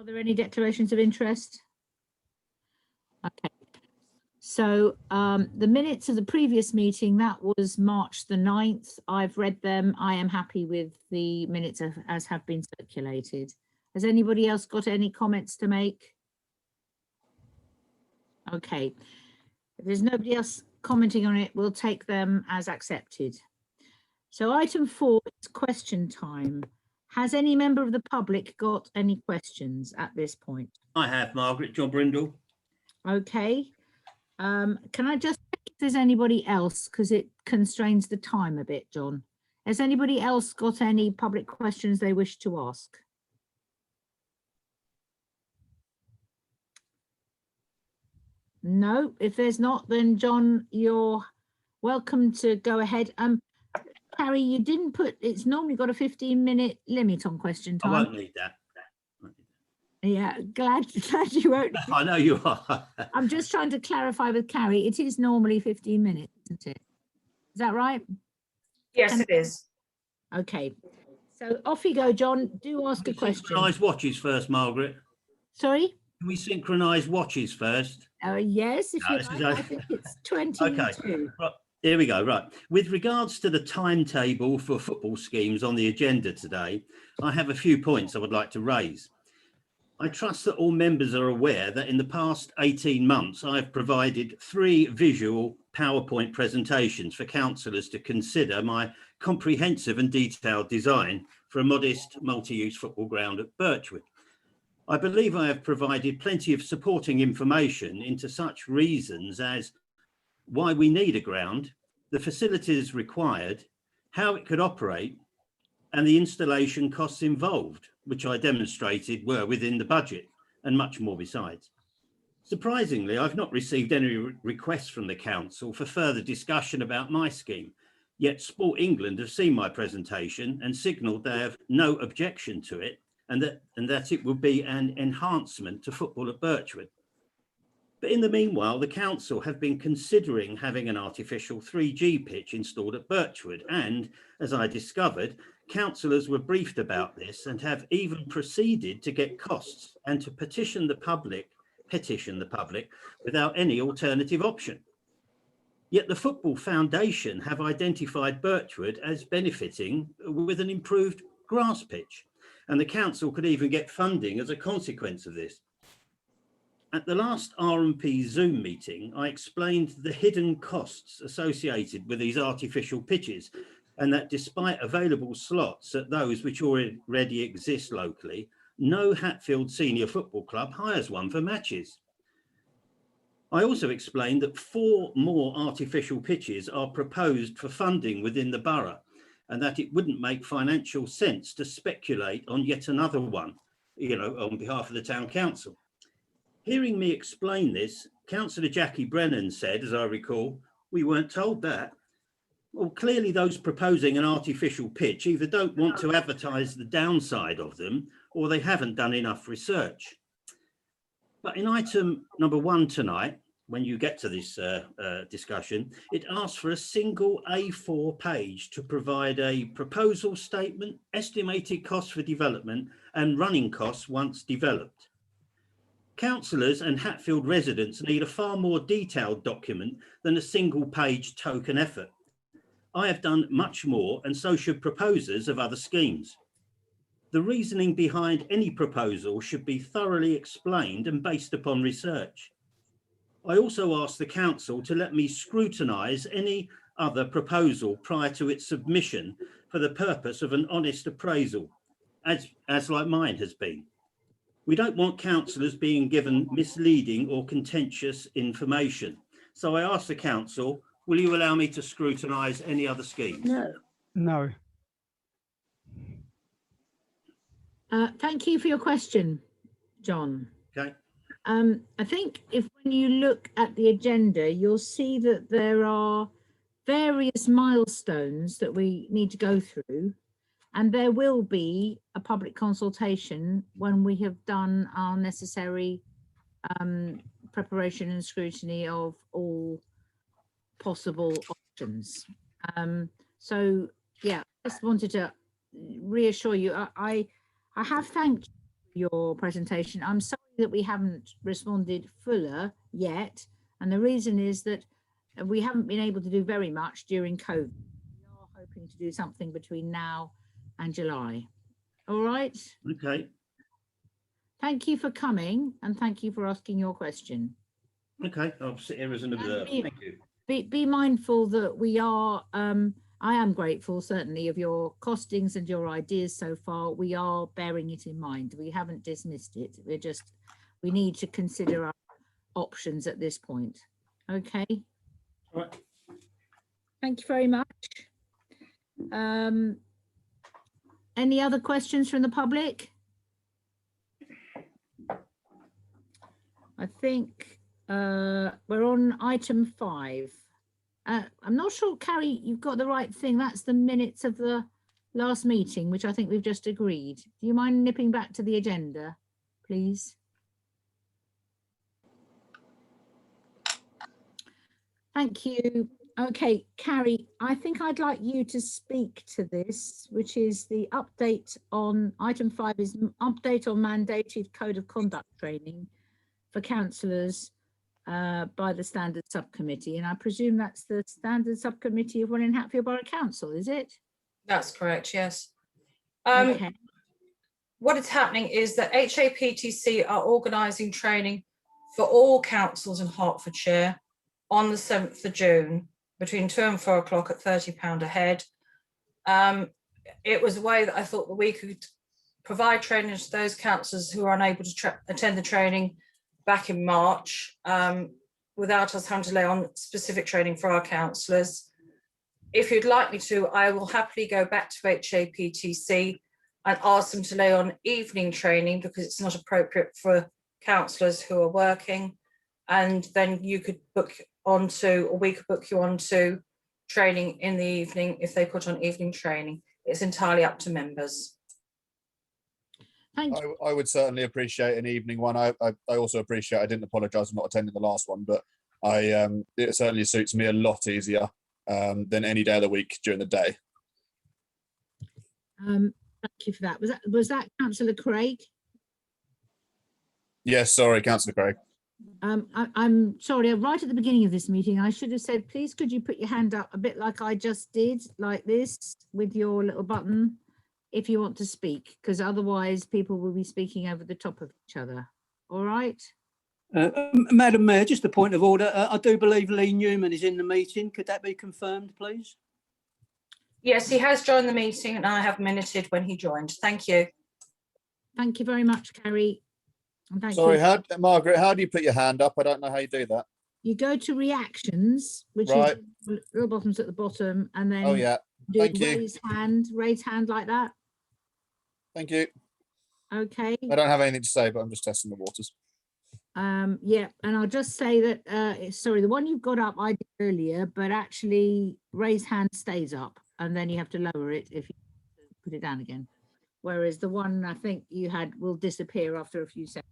Are there any declarations of interest? Okay. So the minutes of the previous meeting, that was March the 9th. I've read them. I am happy with the minutes as have been circulated. Has anybody else got any comments to make? Okay. If there's nobody else commenting on it, we'll take them as accepted. So item 4 is question time. Has any member of the public got any questions at this point? I have, Margaret. John Brindle. Okay. Can I just check if there's anybody else, because it constrains the time a bit, John? Has anybody else got any public questions they wish to ask? No, if there's not, then John, you're welcome to go ahead. Carrie, you didn't put, it's normally got a 15-minute limit on question time. I won't need that. Yeah, glad you won't. I know you are. I'm just trying to clarify with Carrie. It is normally 15 minutes, isn't it? Is that right? Yes, it is. Okay. So off you go, John. Do ask a question. Synchronise watches first, Margaret. Sorry? Can we synchronise watches first? Yes, if you like. I think it's 22. Okay. Right. Here we go. Right. With regards to the timetable for football schemes on the agenda today, I have a few points I would like to raise. I trust that all members are aware that in the past 18 months, I've provided 3 visual PowerPoint presentations for councillors to consider my comprehensive and detailed design for a modest multi-use football ground at Birchwood. I believe I have provided plenty of supporting information into such reasons as why we need a ground, the facilities required, how it could operate, and the installation costs involved, which I demonstrated were within the budget, and much more besides. Surprisingly, I've not received any requests from the council for further discussion about my scheme, yet Sport England have seen my presentation and signalled they have no objection to it, and that it will be an enhancement to football at Birchwood. But in the meanwhile, the council have been considering having an artificial 3G pitch installed at Birchwood, and as I discovered, councillors were briefed about this and have even proceeded to get costs and to petition the public without any alternative option. Yet the Football Foundation have identified Birchwood as benefiting with an improved grass pitch, and the council could even get funding as a consequence of this. At the last R&P Zoom meeting, I explained the hidden costs associated with these artificial pitches, and that despite available slots at those which already exist locally, no Hatfield senior football club hires one for matches. I also explained that 4 more artificial pitches are proposed for funding within the borough, and that it wouldn't make financial sense to speculate on yet another one, on behalf of the town council. Hearing me explain this, Councillor Jackie Brennan said, as I recall, "We weren't told that." Well, clearly those proposing an artificial pitch either don't want to advertise the downside of them, or they haven't done enough research. But in item number 1 tonight, when you get to this discussion, it asks for a single A4 page to provide a proposal statement, estimated costs for development, and running costs once developed. Councillors and Hatfield residents need a far more detailed document than a single page token effort. I have done much more, and so should proposers of other schemes. The reasoning behind any proposal should be thoroughly explained and based upon research. I also asked the council to let me scrutinise any other proposal prior to its submission for the purpose of an honest appraisal, as like mine has been. We don't want councillors being given misleading or contentious information. So I asked the council, will you allow me to scrutinise any other schemes? No. No. Thank you for your question, John. Okay. I think when you look at the agenda, you'll see that there are various milestones that we need to go through, and there will be a public consultation when we have done our necessary preparation and scrutiny of all possible options. So yeah, I just wanted to reassure you. I have thanked you your presentation. I'm sorry that we haven't responded fuller yet. And the reason is that we haven't been able to do very much during COVID. We are hoping to do something between now and July. All right. Okay. Thank you for coming and thank you for asking your question. Okay. I'll sit here as an observer. Thank you. Be mindful that we are, I am grateful certainly of your costings and your ideas so far. We are bearing it in mind. We haven't dismissed it. We need to consider our options at this point. Okay. All right. Thank you very much. Any other questions from the public? I think we're on item 5. I'm not sure, Carrie, you've got the right thing. That's the minutes of the last meeting, which I think we've just agreed. Do you mind nipping back to the agenda, please? Thank you. Okay, Carrie, I think I'd like you to speak to this, which is the update on item 5 is update on mandated code of conduct training for councillors by the Standard Subcommittee. And I presume that's the Standard Subcommittee of one in Hatfield Borough Council, is it? That's correct, yes. Okay. What is happening is that HAPTC are organising training for all councils in Hertfordshire on the 7th of June between 2 and 4 o'clock at £30 a head. It was a way that I thought that we could provide training to those councillors who are unable to attend the training back in March without us having to lay on specific training for our councillors. If you'd like me to, I will happily go back to HAPTC and ask them to lay on evening training because it's not appropriate for councillors who are working. And then you could book onto, or we could book you onto training in the evening if they put on evening training. It's entirely up to members. Thank you. I would certainly appreciate an evening one. I also appreciate, I didn't apologise for not attending the last one, but it certainly suits me a lot easier than any day of the week during the day. Thank you for that. Was that Councillor Craig? Yes, sorry, Councillor Craig. I'm sorry, right at the beginning of this meeting, I should have said, please could you put your hand up a bit like I just did, like this, with your little button, if you want to speak, because otherwise people will be speaking over the top of each other. All right? Madam Mayor, just a point of order. I do believe Lee Newman is in the meeting. Could that be confirmed, please? Yes, he has joined the meeting and I have minuted when he joined. Thank you. Thank you very much, Carrie. And thank Sorry, you. Margaret, how do you put your hand up? I don't know how you do that. You go to reactions, which Right. is little buttons at the bottom, and then Oh yeah, do thank you. raise hand like that. Thank you. Okay. I don't have anything to say, but I'm just testing the waters. Yeah, and I'll just say that sorry, the one you've got up I did earlier, but actually raise hand stays up and then you have to lower it if you put it down again. Whereas the one I think you had will disappear after a few seconds.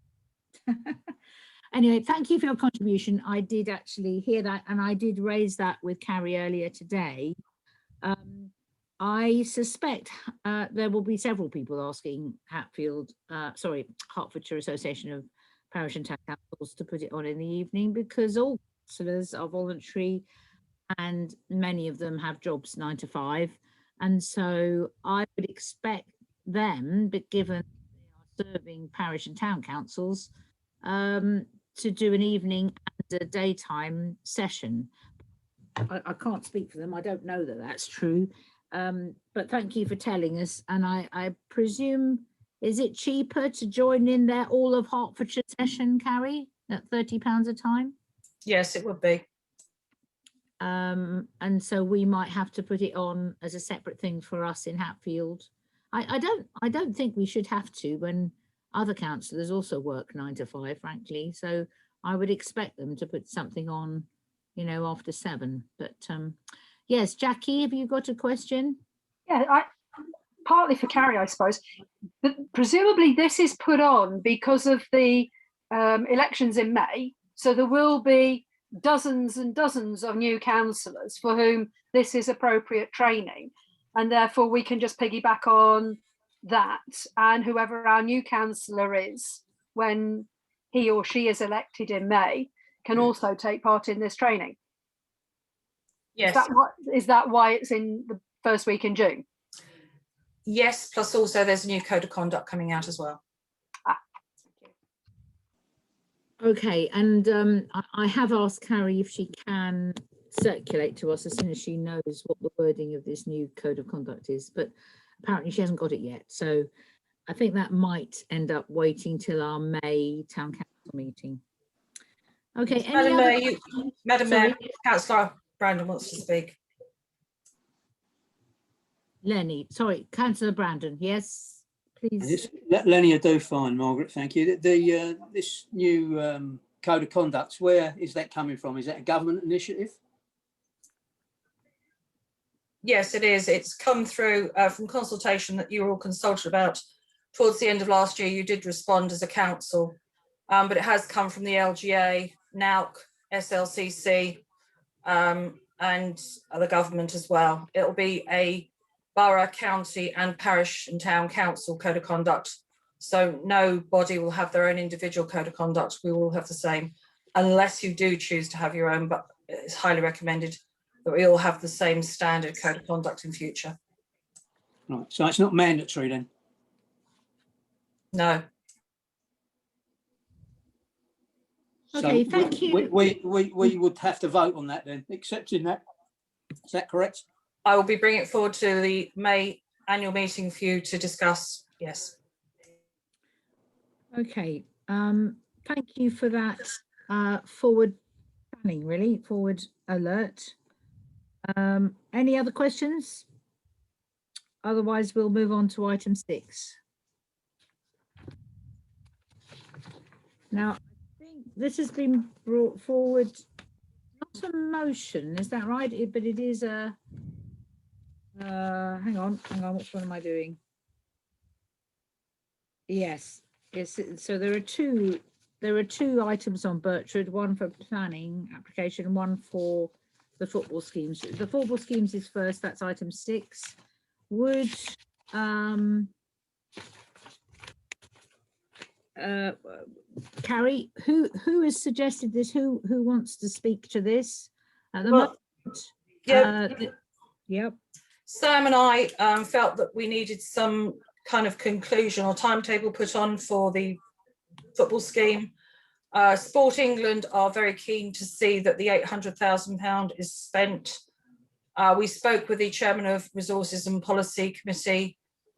Anyway, thank you for your contribution. I did actually hear that and I did raise that with Carrie earlier today. I suspect there will be several people asking Hertfordshire Association of Parish and Town Councils to put it on in the evening because all councillors are voluntary and many of them have jobs 9 to 5. And so I would expect them, but given they are serving parish and town councils, to do an evening and a daytime session. I can't speak for them. I don't know that that's true. But thank you for telling us. And I presume, is it cheaper to join in their all of Hertfordshire session, Carrie, at £30 a time? Yes, it would be. And so we might have to put it on as a separate thing for us in Hatfield. I don't think we should have to when other councillors also work 9 to 5, frankly. So I would expect them to put something on, you know, after 7. But yes, Jackie, have you got a question? Yeah, partly for Carrie, I suppose. But presumably this is put on because of the elections in May. So there will be dozens and dozens of new councillors for whom this is appropriate training. And therefore we can just piggyback on that, and whoever our new councillor is, when he or she is elected in May, can also take part in this training. Yes. Is that why it's in the first week in June? Yes, plus also there's a new code of conduct coming out as well. Okay, and I have asked Carrie if she can circulate to us as soon as she knows what the wording of this new code of conduct is, but apparently she hasn't got it yet. So I think that might end up waiting till our May town council meeting. Okay, any Madam other Mayor, questions? Madam Sorry, Mayor, Councillor Brandon wants to speak. Lenny, sorry, Councillor Brandon, yes, please. Lenny, I do fine, Margaret, thank you. This new code of conduct, where is that coming from? Is that a government initiative? Yes, it is. It's come through from consultation that you were all consulted about towards the end of last year. You did respond as a council, but it has come from the LGA, NAUC, SLCC, and the government as well. It'll be a borough, county and parish and town council code of conduct. So no body will have their own individual code of conduct. We will have the same, unless you do choose to have your own, but it's highly recommended that we all have the same standard code of conduct in future. Right, so it's not mandatory then? No. Okay, So thank you. We would have to vote on that then, accepting that. Is that correct? I will be bringing it forward to the May annual meeting for you to discuss. Yes. Okay, thank you for that forward planning, really, forward alert. Any other questions? Otherwise, we'll move on to item 6. Now, I think this has been brought forward, not a motion, is that right? But it is a, hang on, which one am I doing? Yes, so there are two items on Birchwood, one for planning application, one for the football schemes. The football schemes is first, that's item 6. Would Carrie, who has suggested this? Who wants to speak to this at the moment? Yep. Sam and I felt that we needed some kind of conclusion or timetable put on for the football scheme. Sport England are very keen to see that the £800,000 is spent. We spoke with the chairman of Resources and Policy Committee,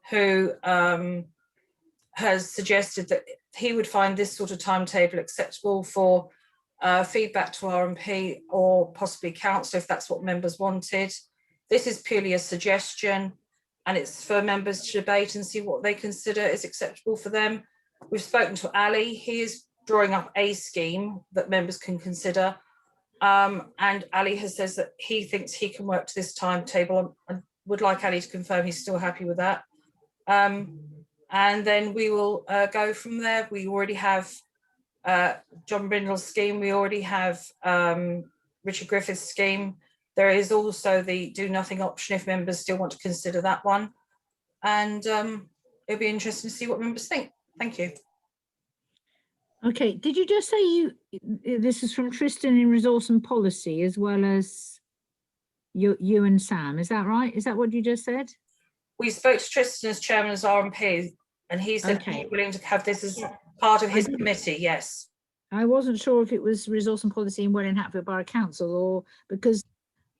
who has suggested that he would find this sort of timetable acceptable for feedback to RMP or possibly council if that's what members wanted. This is purely a suggestion, and it's for members to debate and see what they consider is acceptable for them. We've spoken to Ali. He is drawing up a scheme that members can consider. And Ali has says that he thinks he can work to this timetable. I would like Ali to confirm he's still happy with that. And then we will go from there. We already have John Brindle's scheme. We already have Richard Griffith's scheme. There is also the do nothing option if members still want to consider that one. And it'll be interesting to see what members think. Thank you. Okay, did you just say this is from Tristan in Resource and Policy as well as you and Sam, is that right? Is that what you just said? We spoke to Tristan as chairman as RMP, and he said he's willing to have this as part of his committee, yes. I wasn't sure if it was Resource and Policy in Welling Hatfield Borough Council, or because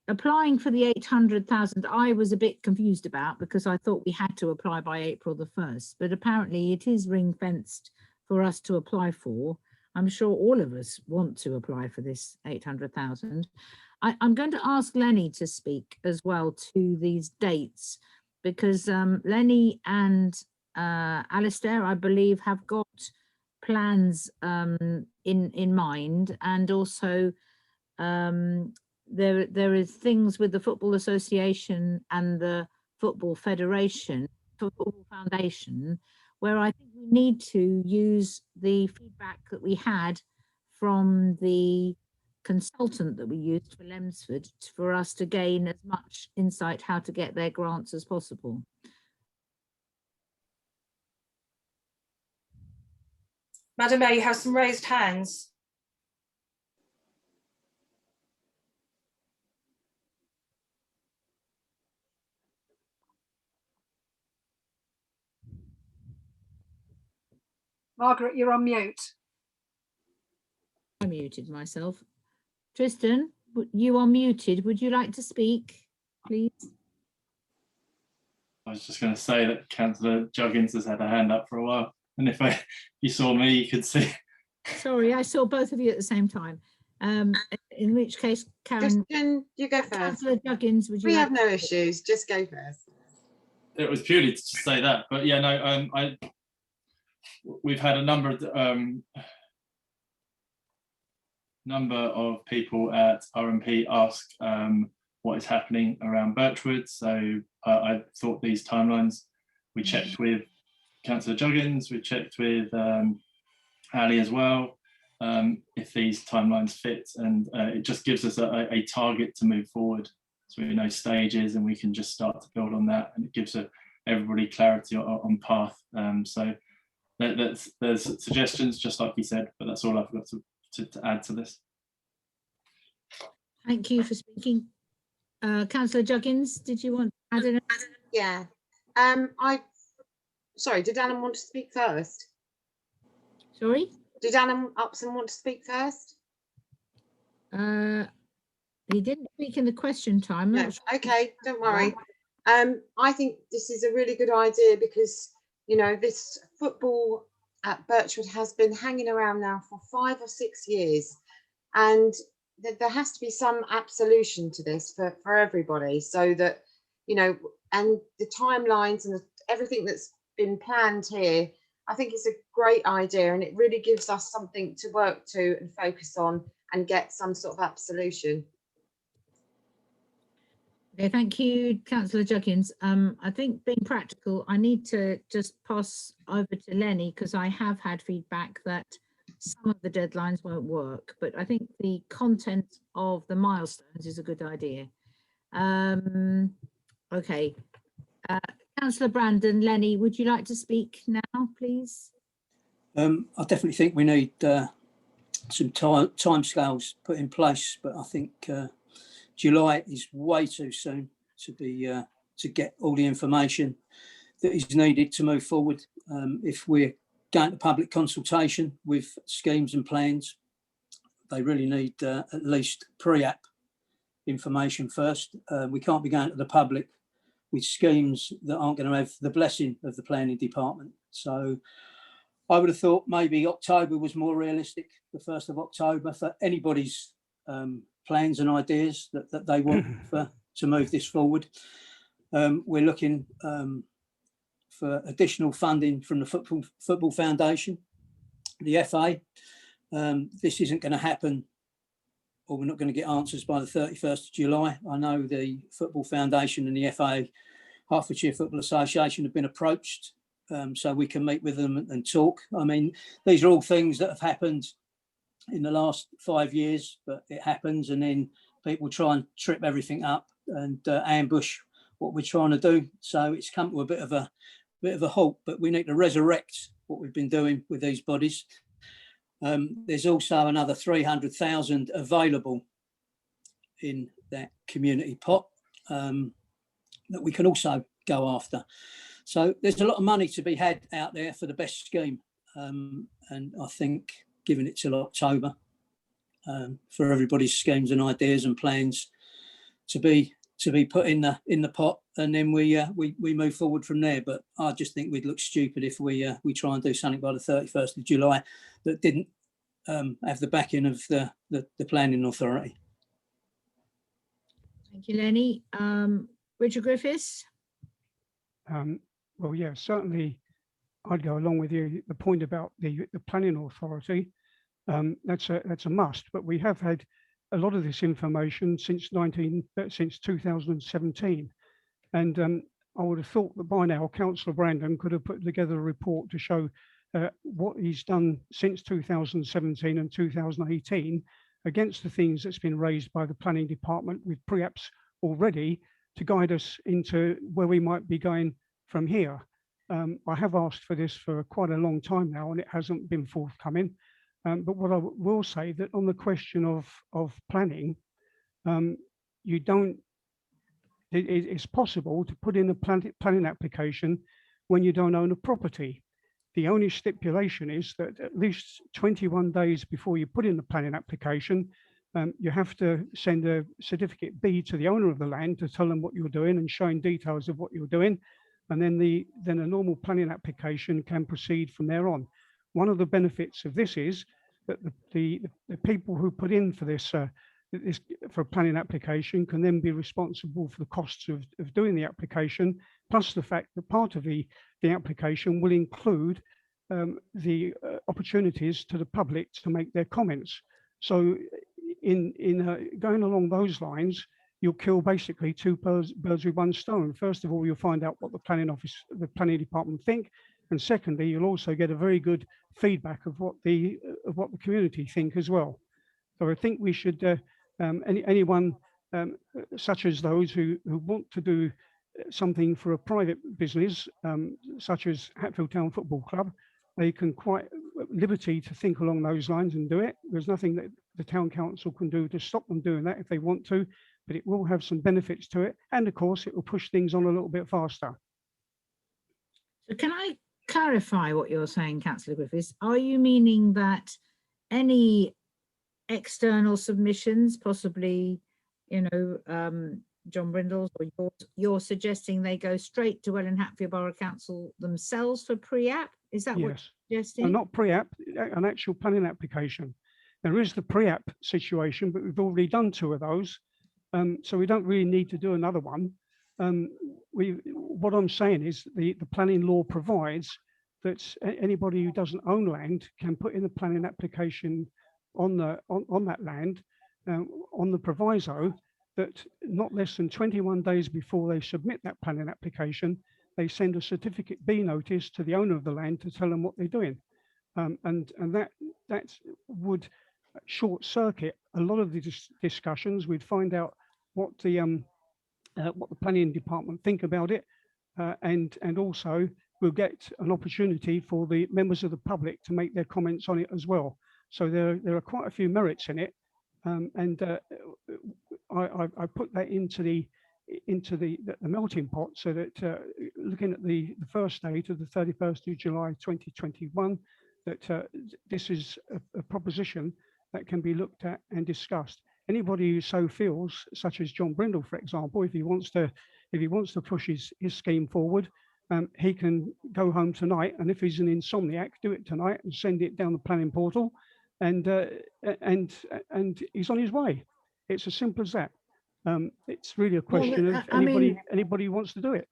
applying for the 800,000, I was a bit confused about, because I thought we had to apply by April the 1st, but apparently it is ring fenced for us to apply for. I'm sure all of us want to apply for this 800,000. I'm going to ask Lenny to speak as well to these dates, because Lenny and Alistair, I believe, have got plans in mind, and also there is things with the Football Association and the Football Federation, Football Foundation, where I think we need to use the feedback that we had from the consultant that we used for Lemsford for us to gain as much insight how to get their grants as possible. Madam Mayor, you have some raised hands. Margaret, you're on mute. I muted myself. Tristan, you are muted. Would you like to speak, please? I was just going to say that Councillor Juggins has had a hand up for a while, and if you saw me, you could see. Sorry, I saw both of you at the same time. In which case, Karen, Tristan, you go first. Councillor Juggins, would you We like have no issues. Just go first. It was purely to just say that, but yeah, no, we've had a number of people at RMP ask what is happening around Birchwood. So I thought these timelines, we checked with Councillor Juggins, we checked with Ali as well, if these timelines fit, and it just gives us a target to move forward. So we know stages and we can just start to build on that, and it gives everybody clarity on path. So there's suggestions, just like you said, but that's all I've got to add to this. Thank you for speaking. Councillor Juggins, did you want to add anything? Yeah. Sorry, did Alan want to speak first? Sorry? Did Alan Upson want to speak first? He didn't speak in the question time. No. Okay, don't worry. I think this is a really good idea because, you know, this football at Birchwood has been hanging around now for 5 or 6 years, and there has to be some absolution to this for everybody, so that, you know, and the timelines and everything that's been planned here, I think it's a great idea, and it really gives us something to work to and focus on and get some sort of absolution. Okay, thank you, Councillor Juggins. I think, being practical, I need to just pass over to Lenny, because I have had feedback that some of the deadlines won't work, but I think the content of the milestones is a good idea. Okay, Councillor Brandon, Lenny, would you like to speak now, please? I definitely think we need some timescales put in place, but I think July is way too soon to be to get all the information that is needed to move forward. If we're going to public consultation with schemes and plans, they really need at least pre-app information first. We can't be going to the public with schemes that aren't going to have the blessing of the planning department. So I would have thought maybe October was more realistic, the 1st of October, for anybody's plans and ideas that they want to move this forward. We're looking for additional funding from the Football Foundation, the FA. This isn't going to happen, or we're not going to get answers by the 31st of July. I know the Football Foundation and the FA, Hertfordshire Football Association, have been approached, so we can meet with them and talk. I mean, these are all things that have happened in the last 5 years, but it happens, and then people try and trip everything up and ambush what we're trying to do. So it's come to a bit of a halt, but we need to resurrect what we've been doing with these bodies. There's also another 300,000 available in that community pot that we can also go after. So there's a lot of money to be had out there for the best scheme, and I think giving it till October for everybody's schemes and ideas and plans to be put in the pot, and then we move forward from there. But I just think we'd look stupid if we try and do something by the 31st of July that didn't have the backing of the planning authority. Thank you, Lenny. Richard Griffiths. Well, yeah, certainly I'd go along with you. The point about the planning authority, that's a must, but we have had a lot of this information since 2017, and I would have thought that by now Councillor Brandon could have put together a report to show what he's done since 2017 and 2018 against the things that's been raised by the planning department, with pre-apps already to guide us into where we might be going from here. I have asked for this for quite a long time now, and it hasn't been forthcoming. But what I will say that on the question of planning, you don't. It's possible to put in a planning application when you don't own a property. The only stipulation is that at least 21 days before you put in the planning application, you have to send a certificate B to the owner of the land to tell them what you're doing and showing details of what you're doing. And then a normal planning application can proceed from there on. One of the benefits of this is that the people who put in for this for a planning application can then be responsible for the costs of doing the application, plus the fact that part of the application will include the opportunities to the public to make their comments. So in going along those lines, you'll kill basically two birds with one stone. First of all, you'll find out what the planning department think, and secondly, you'll also get a very good feedback of what the community think as well. So I think we should anyone such as those who want to do something for a private business, such as Hatfield Town Football Club, they can quite liberty to think along those lines and do it. There's nothing that the town council can do to stop them doing that if they want to, but it will have some benefits to it. And of course, it will push things on a little bit faster. So can I clarify what you're saying, Councillor Griffiths? Are you meaning that any external submissions, possibly, John Brindle's or yours, you're suggesting they go straight to Welwyn Hatfield Borough Council themselves for pre-app? Is that what you're suggesting? No, not pre-app, an actual planning application. There is the pre-app situation, but we've already done 2 of those. So we don't really need to do another one. What I'm saying is the planning law provides that anybody who doesn't own land can put in a planning application on that land, on the proviso that not less than 21 days before they submit that planning application, they send a certificate B notice to the owner of the land to tell them what they're doing. And that would short circuit a lot of the discussions. We'd find out what the planning department think about it, and also we'll get an opportunity for the members of the public to make their comments on it as well. So there are quite a few merits in it, and I put that into the melting pot, so that looking at the first date of the 31st of July 2021, that this is a proposition that can be looked at and discussed. Anybody who so feels, such as John Brindle, for example, if he wants to push his scheme forward, he can go home tonight, and if he's an insomniac, do it tonight and send it down the planning portal, and he's on his way. It's as simple as that. It's really a question of anybody who wants to do it.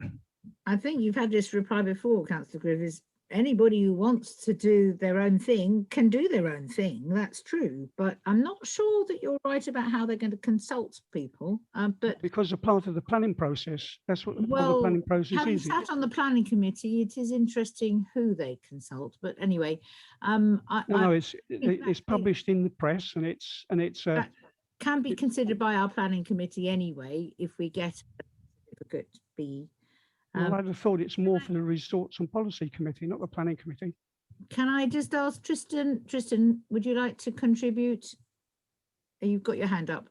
I think you've had this reply before, Councillor Griffiths. Anybody who wants to do their own thing can do their own thing. That's true, but I'm not sure that you're right about how they're going to consult people. But because a part of the planning process, that's what the planning process having is. Sat on the planning committee, it is interesting who they consult. But anyway, it's published in the press, and it's can be considered by our planning committee anyway if we get a certificate B. Well, I'd have thought it's more for the Resorts and Policy Committee, not the Planning Committee. Can I just ask Tristan? Tristan, would you like to contribute? You've got your hand up.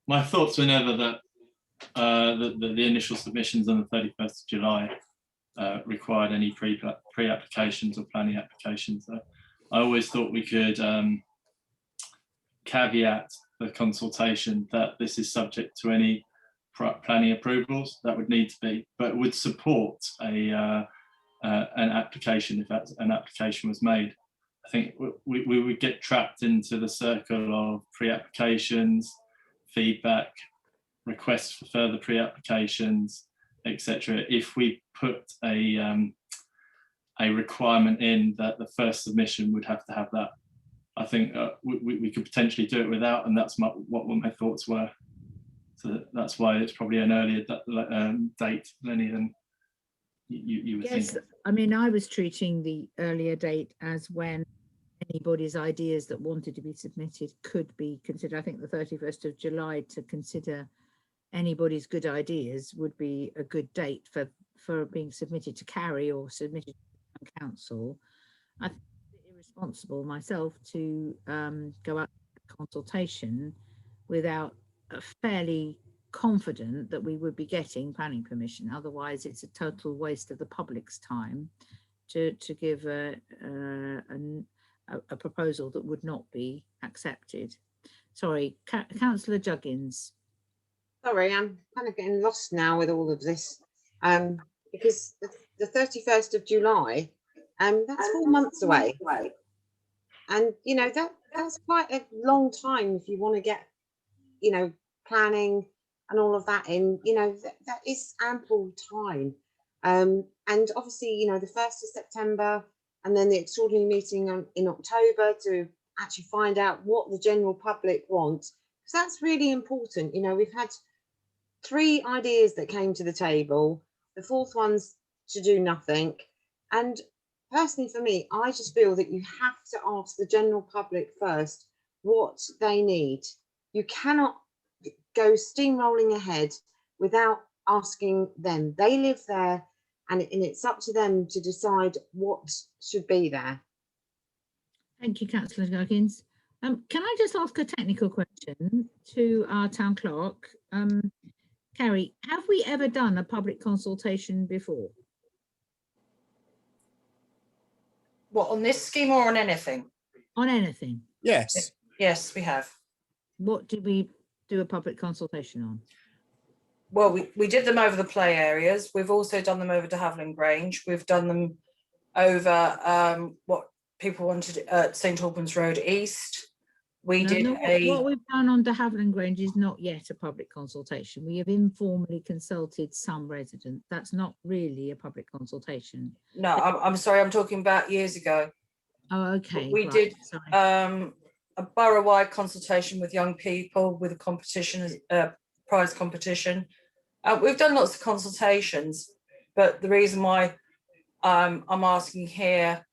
My thoughts were never that the initial submissions on the 31st of July required any pre-applications or planning applications. I always thought we could caveat the consultation that this is subject to any planning approvals that would need to be, but would support an application if an application was made. I think we would get trapped into the circle of pre-applications, feedback, requests for further pre-applications, etc. if we put a requirement in that the first submission would have to have that. I think we could potentially do it without, and that's what my thoughts were. So that's why it's probably an earlier date, Lenny, than you were thinking. I mean, I was treating the earlier date as when anybody's ideas that wanted to be submitted could be considered. I think the 31st of July to consider anybody's good ideas would be a good date for being submitted to Carrie or submitted to council. I think it's irresponsible myself to go out to consultation without a fairly confident that we would be getting planning permission. Otherwise, it's a total waste of the public's time to give a proposal that would not be accepted. Sorry, Councillor Juggins. Sorry, I'm kind of getting lost now with all of this, because the 31st of July, that's 4 months away. And, you know, that's quite a long time if you want to get, you know, planning and all of that in, you know, that is ample time. And obviously, you know, the 1st of September and then the extraordinary meeting in October to actually find out what the general public wants, because that's really important. You know, we've had 3 ideas that came to the table, the 4th one's to do nothing. And personally for me, I just feel that you have to ask the general public first what they need. You cannot go steamrolling ahead without asking them. They live there, and it's up to them to decide what should be there. Thank you, Councillor Juggins. Can I just ask a technical question to our town clerk? Carrie, have we ever done a public consultation before? What, on this scheme or on anything? On anything? Yes. Yes, we have. What did we do a public consultation on? Well, we did them over the play areas. We've also done them over de Havilland Grange. We've done them over what people wanted at St Albans Road East. What we've done on de Havilland Grange is not yet a public consultation. We have informally consulted some residents. That's not really a public consultation. No, I'm sorry, I'm talking about years ago. Oh, okay. We did a borough-wide consultation with young people with a competition, prize competition. We've done lots of consultations, but the reason why I'm asking here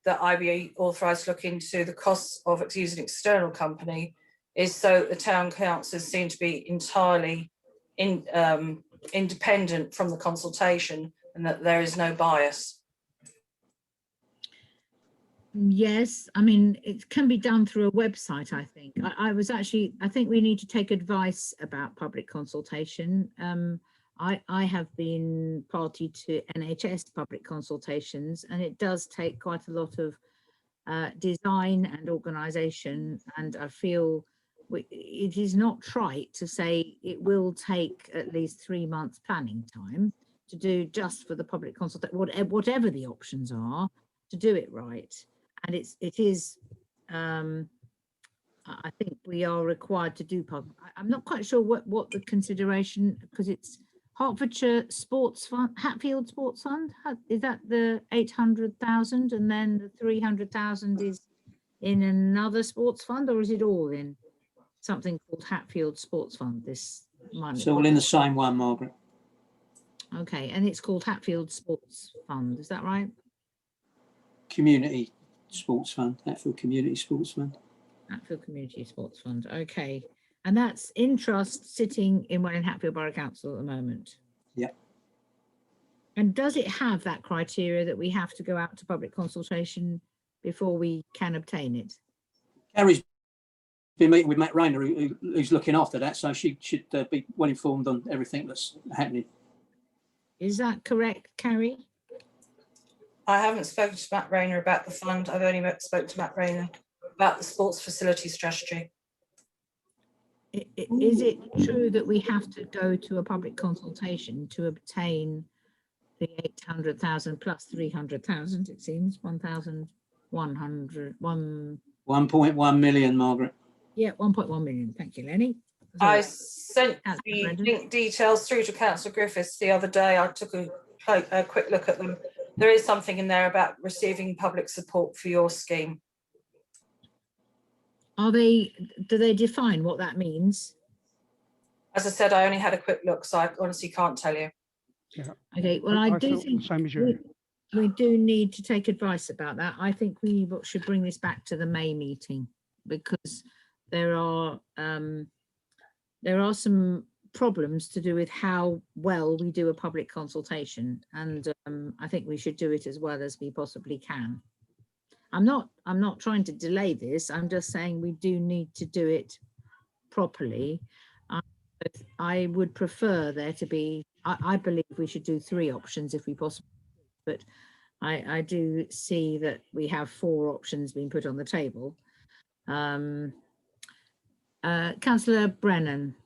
that I be authorised to look into the costs of using an external company is so the town councils seem to be entirely independent from the consultation and that there is no bias. Yes, I mean, it can be done through a website, I think. I think we need to take advice about public consultation. I have been party to NHS public consultations, and it does take quite a lot of design and organisation, and I feel it is not trite to say it will take at least 3 months planning time to do just for the public consultation, whatever the options are, to do it right. And it is I think we are required to do public. I'm not quite sure what the consideration, because it's Hertfordshire Sports Fund, Hatfield Sports Fund. Is that the 800,000 and then the 300,000 is in another sports fund, or is it all in something called Hatfield Sports Fund? This money. It's all in the same one, Margaret. Okay, and it's called Hatfield Sports Fund. Is that right? Community Sports Fund, Hatfield Community Sports Fund. Hatfield Community Sports Fund. Okay. And that's in trust sitting in Welling Hatfield Borough Council at the moment. Yeah. And does it have that criteria that we have to go out to public consultation before we can obtain it? Carrie's been meeting with Matt Rayner, who's looking after that, so she should be well informed on everything that's happening. Is that correct, Carrie? I haven't spoken to Matt Rayner about the fund. I've only spoken to Matt Rayner about the sports facility strategy. Is it true that we have to go to a public consultation to obtain the 800,000 plus 300,000? It seems 1.1 million, Margaret. Yeah, 1.1 million. Thank you, Lenny. I sent the link details through to Councillor Griffiths the other day. I took a quick look at them. There is something in there about receiving public support for your scheme. Do they define what that means? As I said, I only had a quick look, so I honestly can't tell you. Yeah. Okay, well, I do think same as you. we do need to take advice about that. I think we should bring this back to the May meeting, because there are some problems to do with how well we do a public consultation, and I think we should do it as well as we possibly can. I'm not trying to delay this. I'm just saying we do need to do it properly. I would prefer there to be, I believe we should do 3 options if we possibly, but I do see that we have 4 options being put on the table. Councillor Brennan.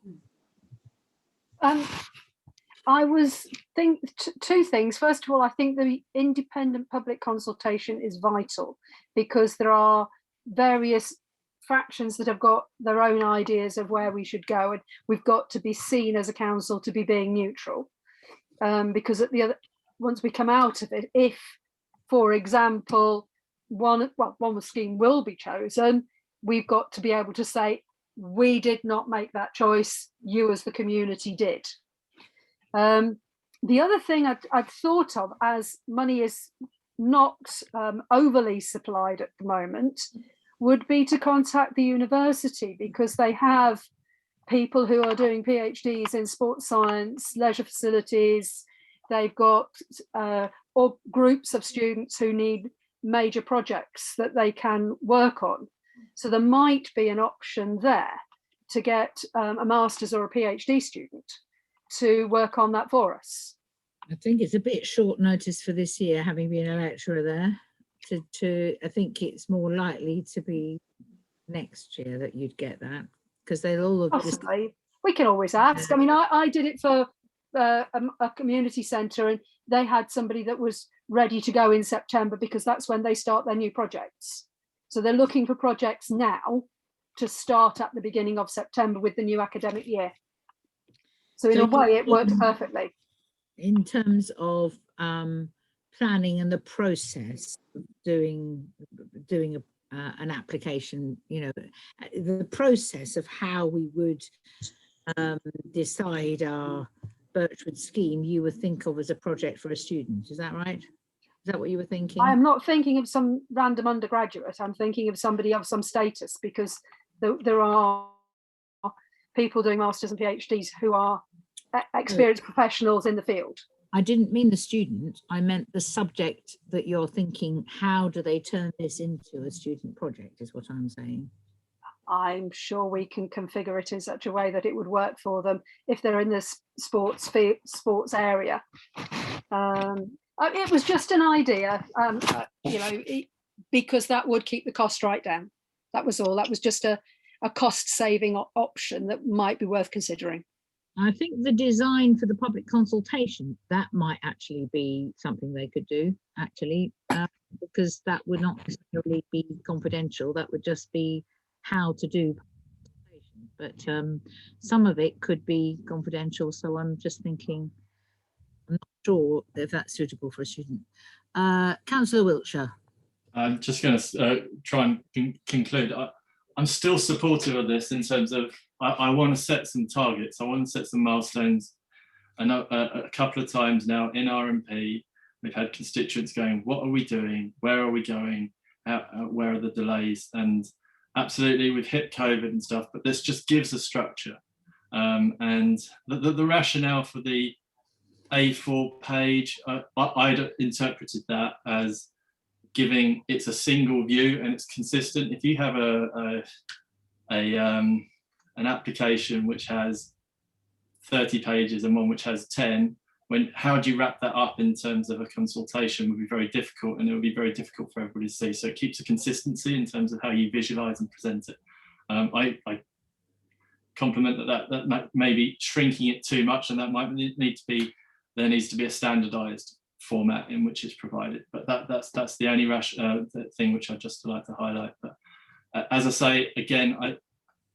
I was think 2 things. First of all, I think the independent public consultation is vital, because there are various fractions that have got their own ideas of where we should go, and we've got to be seen as a council to be being neutral. Because at the other, once we come out of it, if, for example, one scheme will be chosen, we've got to be able to say, we did not make that choice, you as the community did. The other thing I'd thought of, as money is not overly supplied at the moment, would be to contact the university, because they have people who are doing PhDs in sports science, leisure facilities. They've got or groups of students who need major projects that they can work on. So there might be an option there to get a master's or a PhD student to work on that for us. I think it's a bit short notice for this year, having been a lecturer there. I think it's more likely to be next year that you'd get that, because they'll all have just, Possibly. We can always ask. I mean, I did it for a community centre, and they had somebody that was ready to go in September, because that's when they start their new projects. So they're looking for projects now to start at the beginning of September with the new academic year. So in a way, it works perfectly. in terms of planning and the process of doing an application, you know, the process of how we would decide our Birchwood scheme, you would think of as a project for a student. Is that right? Is that what you were thinking? I'm not thinking of some random undergraduate. I'm thinking of somebody of some status, because there are people doing masters and PhDs who are experienced professionals in the field. I didn't mean the student, I meant the subject that you're thinking, how do they turn this into a student project, is what I'm saying. I'm sure we can configure it in such a way that it would work for them if they're in this sports area. It was just an idea, you know, because that would keep the cost right down. That was all. That was just a cost-saving option that might be worth considering. I think the design for the public consultation, that might actually be something they could do, actually, because that would not necessarily be confidential. That would just be how to do consultation. But some of it could be confidential. So I'm just thinking, I'm not sure if that's suitable for a student. Councillor Wiltshire. I'm just going to try and conclude. I'm still supportive of this in terms of I want to set some targets. I want to set some milestones. I know a couple of times now in RMP, we've had constituents going, what are we doing? Where are we going? Where are the delays? And absolutely, we've hit COVID and stuff, but this just gives a structure. And the rationale for the A4 page, I'd interpreted that as giving it's a single view and it's consistent. If you have an application which has 30 pages and one which has 10, how do you wrap that up in terms of a consultation would be very difficult, and it would be very difficult for everybody to see. So it keeps a consistency in terms of how you visualize and present it. I compliment that maybe shrinking it too much, and that might need to be, there needs to be a standardized format in which it's provided. But that's the only thing which I'd just like to highlight. But as I say, again,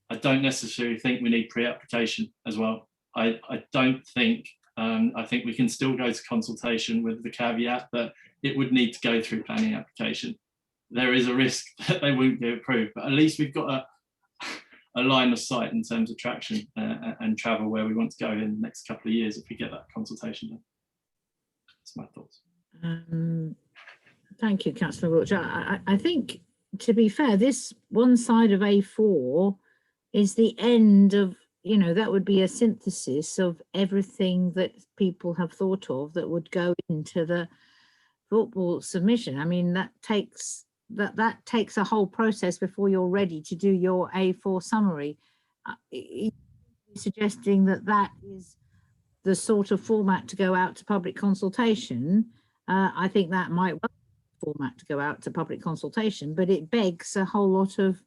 I don't necessarily think we need pre-application as well. I don't think, I think we can still go to consultation with the caveat that it would need to go through planning application. There is a risk that they won't get approved, but at least we've got a line of sight in terms of traction and travel where we want to go in the next couple of years if we get that consultation done. That's my thoughts. Thank you, Councillor Wiltshire. I think, to be fair, this one side of A4 is the end of you know, that would be a synthesis of everything that people have thought of that would go into the football submission. I mean, that takes a whole process before you're ready to do your A4 summary. Suggesting that is the sort of format to go out to public consultation. I think that might well be the format to go out to public consultation, but it begs a whole lot of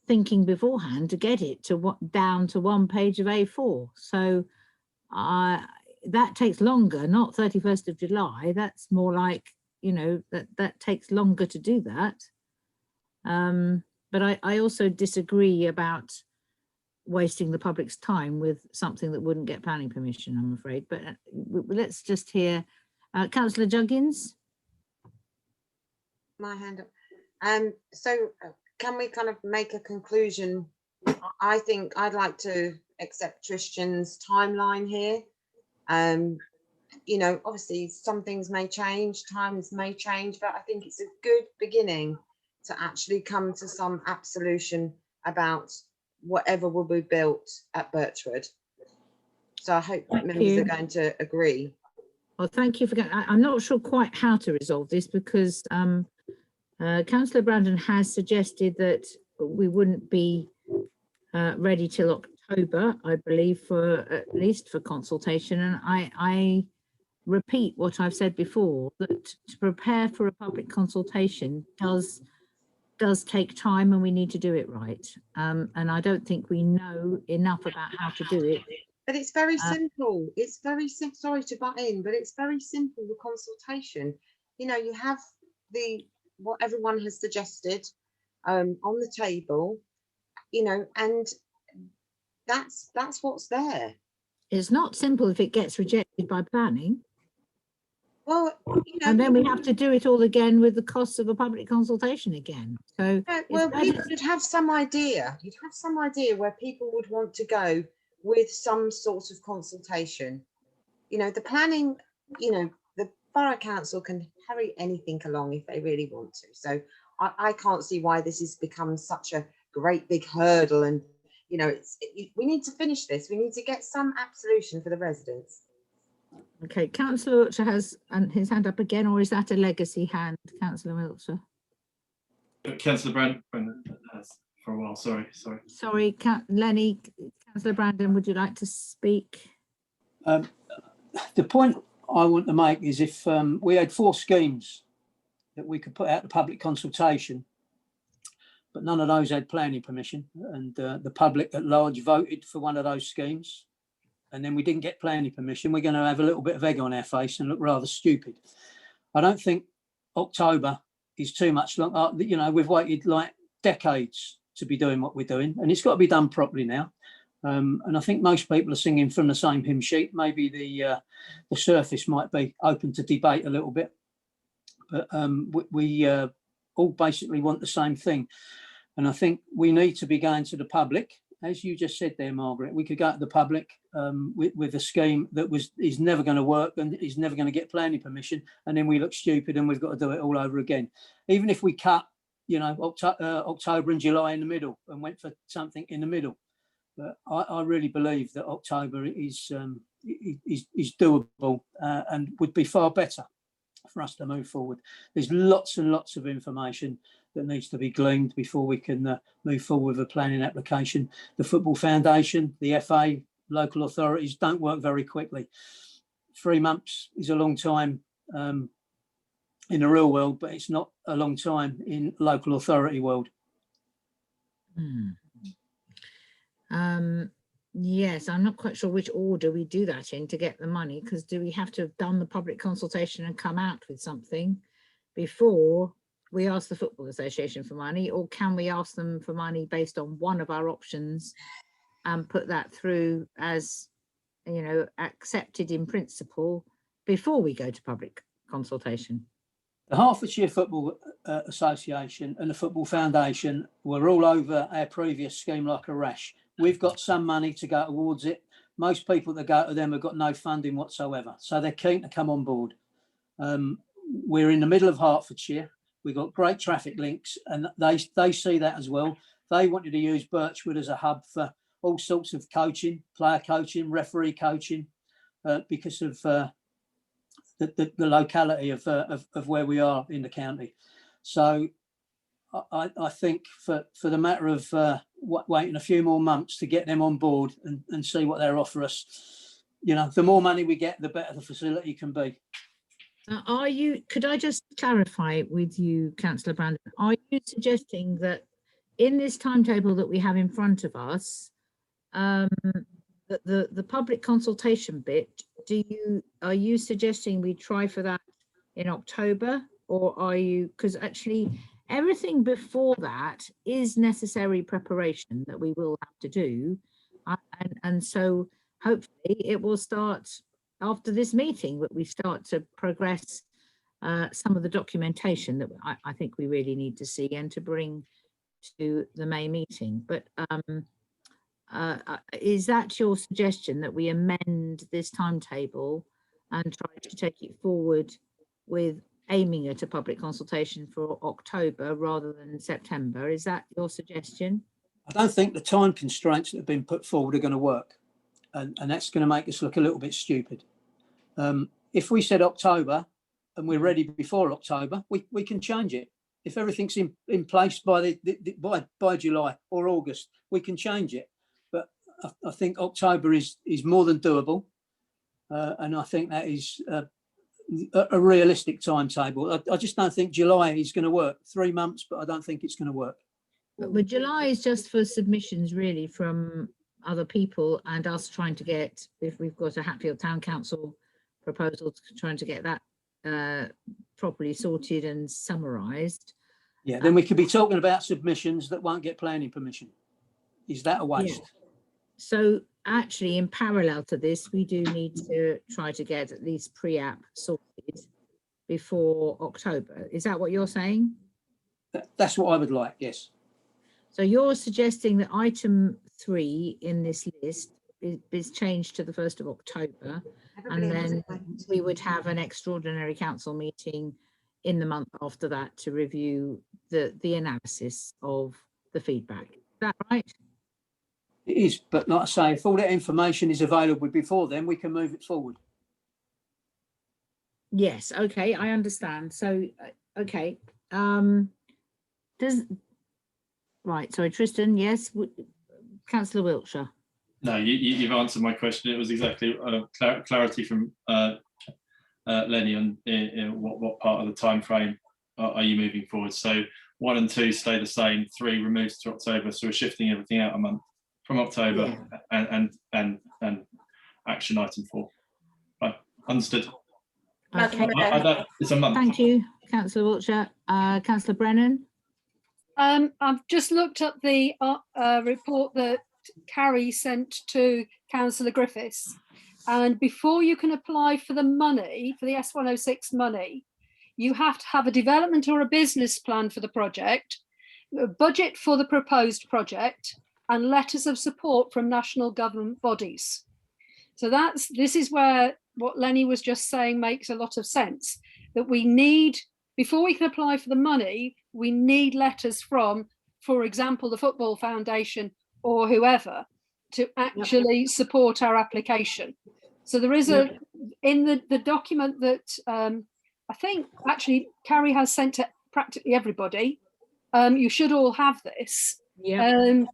thinking beforehand to get it to what down to one page of A4. So that takes longer, not 31st of July. That's more like, you know, that takes longer to do that. But I also disagree about wasting the public's time with something that wouldn't get planning permission, I'm afraid. But let's just hear Councillor Juggins. My hand up. So can we kind of make a conclusion? I think I'd like to accept Tristan's timeline here. You know, obviously some things may change, times may change, but I think it's a good beginning to actually come to some absolution about whatever will be built at Birchwood. So I hope members are going to agree. Well, thank you for going. I'm not sure quite how to resolve this because Councillor Brandon has suggested that we wouldn't be ready till October, I believe, for at least for consultation. And I repeat what I've said before, that to prepare for a public consultation does take time, and we need to do it right. And I don't think we know enough about how to do it. But it's very simple. It's very simple. Sorry to butt in, but it's very simple, the consultation. You know, you have what everyone has suggested on the table, you know, and that's what's there. It's not simple if it gets rejected by planning. Well, you know, and then we have to do it all again with the costs of a public consultation again. So well, you'd have some idea. You'd have some idea where people would want to go with some sort of consultation. You know, the planning, you know, the borough council can hurry anything along if they really want to. So I can't see why this has become such a great big hurdle. And, you know, we need to finish this. We need to get some absolution for the residents. Okay, Councillor Wiltshire has his hand up again, or is that a legacy hand, Councillor Wiltshire? Councillor Brandon has for a while. Sorry. Sorry, Lenny. Councillor Brandon, would you like to speak? The point I want to make is if we had 4 schemes that we could put out to public consultation, but none of those had planning permission, and the public at large voted for one of those schemes, and then we didn't get planning permission, we're going to have a little bit of egg on our face and look rather stupid. I don't think October is too much long. You know, we've waited like decades to be doing what we're doing, and it's got to be done properly now. And I think most people are singing from the same hymn sheet. Maybe the surface might be open to debate a little bit, but we all basically want the same thing. And I think we need to be going to the public, as you just said there, Margaret. We could go to the public with a scheme that is never going to work and is never going to get planning permission, and then we look stupid and we've got to do it all over again. Even if we cut, you know, October and July in the middle and went for something in the middle. But I really believe that October is doable and would be far better for us to move forward. There's lots and lots of information that needs to be gleaned before we can move forward with a planning application. The Football Foundation, the FA, local authorities don't work very quickly. 3 months is a long time in the real world, but it's not a long time in local authority world. Yes, I'm not quite sure which order we do that in to get the money, because do we have to have done the public consultation and come out with something before we ask the Football Association for money, or can we ask them for money based on one of our options and put that through as, you know, accepted in principle before we go to public consultation? The Hertfordshire Football Association and the Football Foundation were all over our previous scheme like a rash. We've got some money to go towards it. Most people that go to them have got no funding whatsoever, so they're keen to come on board. We're in the middle of Hertfordshire. We've got great traffic links, and they see that as well. They wanted to use Birchwood as a hub for all sorts of coaching, player coaching, referee coaching, because of the locality of where we are in the county. So I think for the matter of waiting a few more months to get them on board and see what they'll offer us, you know, the more money we get, the better the facility can be. Could I just clarify with you, Councillor Brandon, are you suggesting that in this timetable that we have in front of us, that the public consultation bit, are you suggesting we try for that in October, or are you, because actually everything before that is necessary preparation that we will have to do, and so hopefully it will start after this meeting, that we start to progress some of the documentation that I think we really need to see and to bring to the May meeting. But is that your suggestion, that we amend this timetable and try to take it forward with aiming at a public consultation for October rather than September? Is that your suggestion? I don't think the time constraints that have been put forward are going to work, and that's going to make us look a little bit stupid. If we said October and we're ready before October, we can change it. If everything's in place by by July or August, we can change it. But I think October is more than doable, and I think that is a realistic timetable. I just don't think July is going to work. 3 months, but I don't think it's going to work. But July is just for submissions really from other people and us trying to get, if we've got a Hatfield Town Council proposal, trying to get that properly sorted and summarised. Yeah, then we could be talking about submissions that won't get planning permission. Is that a waste? Yeah. So actually, in parallel to this, we do need to try to get at least pre-app sorted before October. Is that what you're saying? That's what I would like, yes. So you're suggesting that item 3 in this list is changed to the 1st of October, and then we would have an extraordinary council meeting in the month after that to review the analysis of the feedback. Is that right? It is, but like I say, if all that information is available before then, we can move it forward. Yes, okay, I understand. So, okay, right, sorry, Tristan, yes, Councillor Wiltshire. No, you've answered my question. It was exactly clarity from Lenny on what part of the time frame are you moving forward. So 1 and 2 stay the same, 3 removes to October, so we're shifting everything out a month from October. Yeah. and action item 4. Right, understood. Okay. It's a month. Thank you, Councillor Wiltshire. Councillor Brennan. I've just looked at the report that Carrie sent to Councillor Griffiths, and before you can apply for the money, for the S106 money, you have to have a development or a business plan for the project, a budget for the proposed project, and letters of support from national government bodies. So this is where what Lenny was just saying makes a lot of sense, that we need, before we can apply for the money, we need letters from, for example, the Football Foundation or whoever to actually support our application. So there is in the document that I think actually Carrie has sent to practically everybody, you should all have this. Yeah.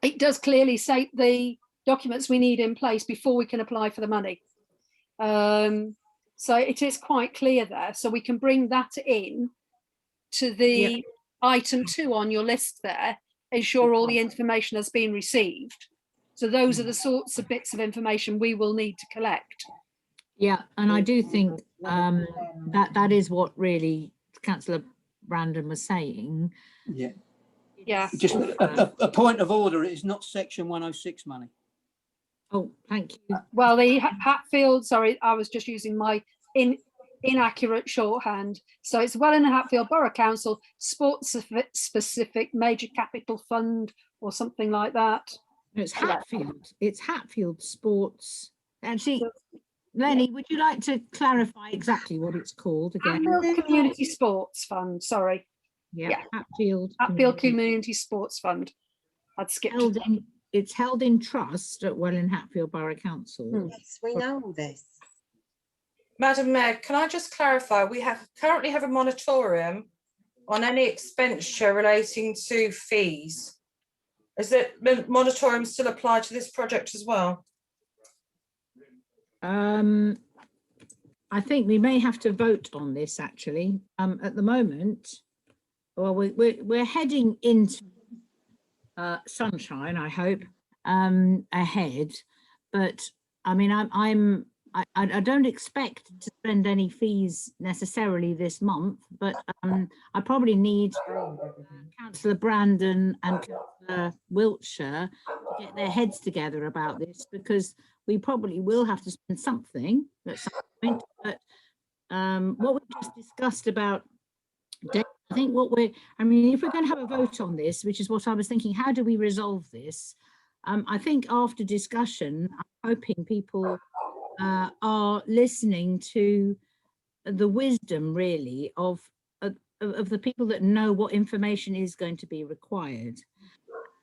It does clearly state the documents we need in place before we can apply for the money. So it is quite clear there. So we can bring that in to the item 2 on your list there, ensure all the information has been received. So those are the sorts of bits of information we will need to collect. Yeah, and I do think that is what really Councillor Brandon was saying. Yeah. Yeah. Just a point of order, it is not section 106 money. Oh, thank you. Well, the Hatfield, sorry, I was just using my inaccurate shorthand. So it's Welling and Hatfield Borough Council sports specific major capital fund or something like that. No, it's Hatfield. It's Hatfield Sports. Actually, Lenny, would you like to clarify exactly what it's called again? Hatfield Community Sports Fund, sorry. Yeah. Hatfield Community Sports Fund. I'd skipped. it's held in trust at Welwyn Hatfield Borough Council. Yes, we know all this. Madam Mayor, can I just clarify, we currently have a moratorium on any expenditure relating to fees. Is it moratorium still apply to this project as well? I think we may have to vote on this actually. At the moment, well, we're heading into sunshine, I hope, ahead. But I mean, I don't expect to spend any fees necessarily this month, but I probably need Councillor Brandon and Councillor Wiltshire to get their heads together about this, because we probably will have to spend something at some point. But what we've just discussed about, I think I mean, if we're going to have a vote on this, which is what I was thinking, how do we resolve this? I think after discussion, I'm hoping people are listening to the wisdom really of the people that know what information is going to be required.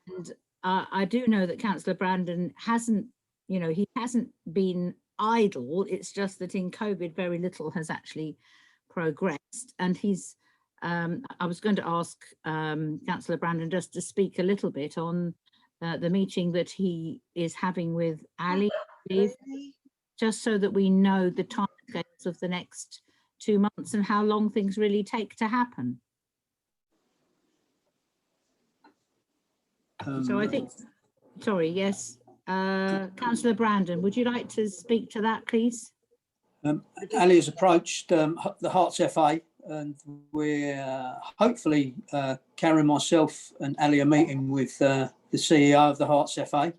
And I do know that Councillor Brandon hasn't, you know, he hasn't been idle. It's just that in COVID, very little has actually progressed. And he's, I was going to ask Councillor Brandon just to speak a little bit on the meeting that he is having with Ali, I believe, just so that we know the timescales of the next 2 months and how long things really take to happen. So I think, sorry, yes, Councillor Brandon, would you like to speak to that, please? Ali has approached the Hearts FA, and we're hopefully, Karen, myself and Ali are meeting with the CEO of the Hearts FA.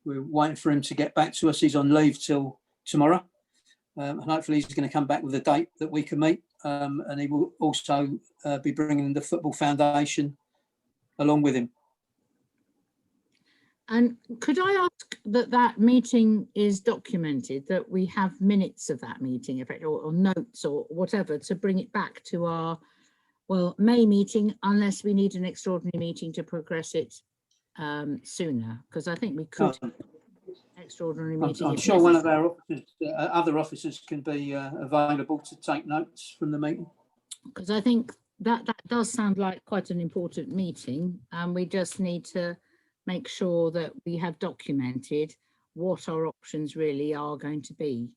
We're waiting for him to get back to us. He's on leave till tomorrow. And hopefully he's going to come back with a date that we can meet. And he will also be bringing the Football Foundation along with him. And could I ask that that meeting is documented, that we have minutes of that meeting, or notes or whatever, to bring it back to our, well, May meeting, unless we need an extraordinary meeting to progress it sooner, because I think we could extraordinary meeting. I'm sure one of our officers, other officers can be available to take notes from the meeting. Because I think that does sound like quite an important meeting, and we just need to make sure that we have documented what our options really are going to be.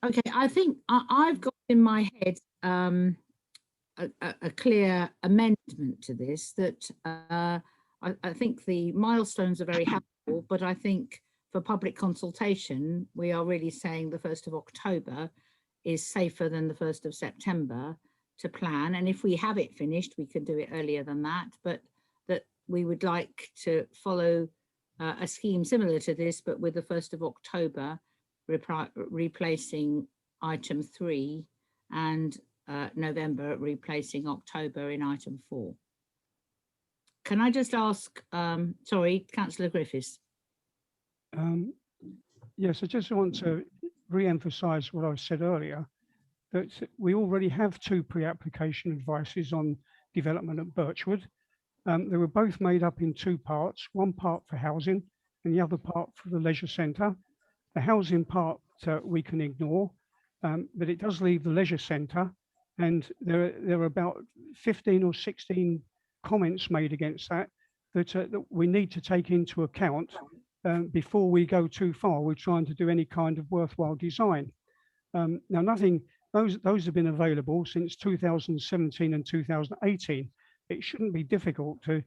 Okay, I think I've got in my head a clear amendment to this, that I think the milestones are very helpful, but I think for public consultation, we are really saying the 1st of October is safer than the 1st of September to plan. And if we have it finished, we can do it earlier than that, but that we would like to follow a scheme similar to this, but with the 1st of October replacing item 3 and November replacing October in item 4. Can I just ask, sorry, Councillor Griffiths. Yes, I just want to re-emphasise what I said earlier, that we already have 2 pre-application advices on development at Birchwood. They were both made up in 2 parts, one part for housing and the other part for the leisure centre. The housing part we can ignore, but it does leave the leisure centre, and there are about 15 or 16 comments made against that that we need to take into account before we go too far. We're trying to do any kind of worthwhile design. Now, those have been available since 2017 and 2018. It shouldn't be difficult to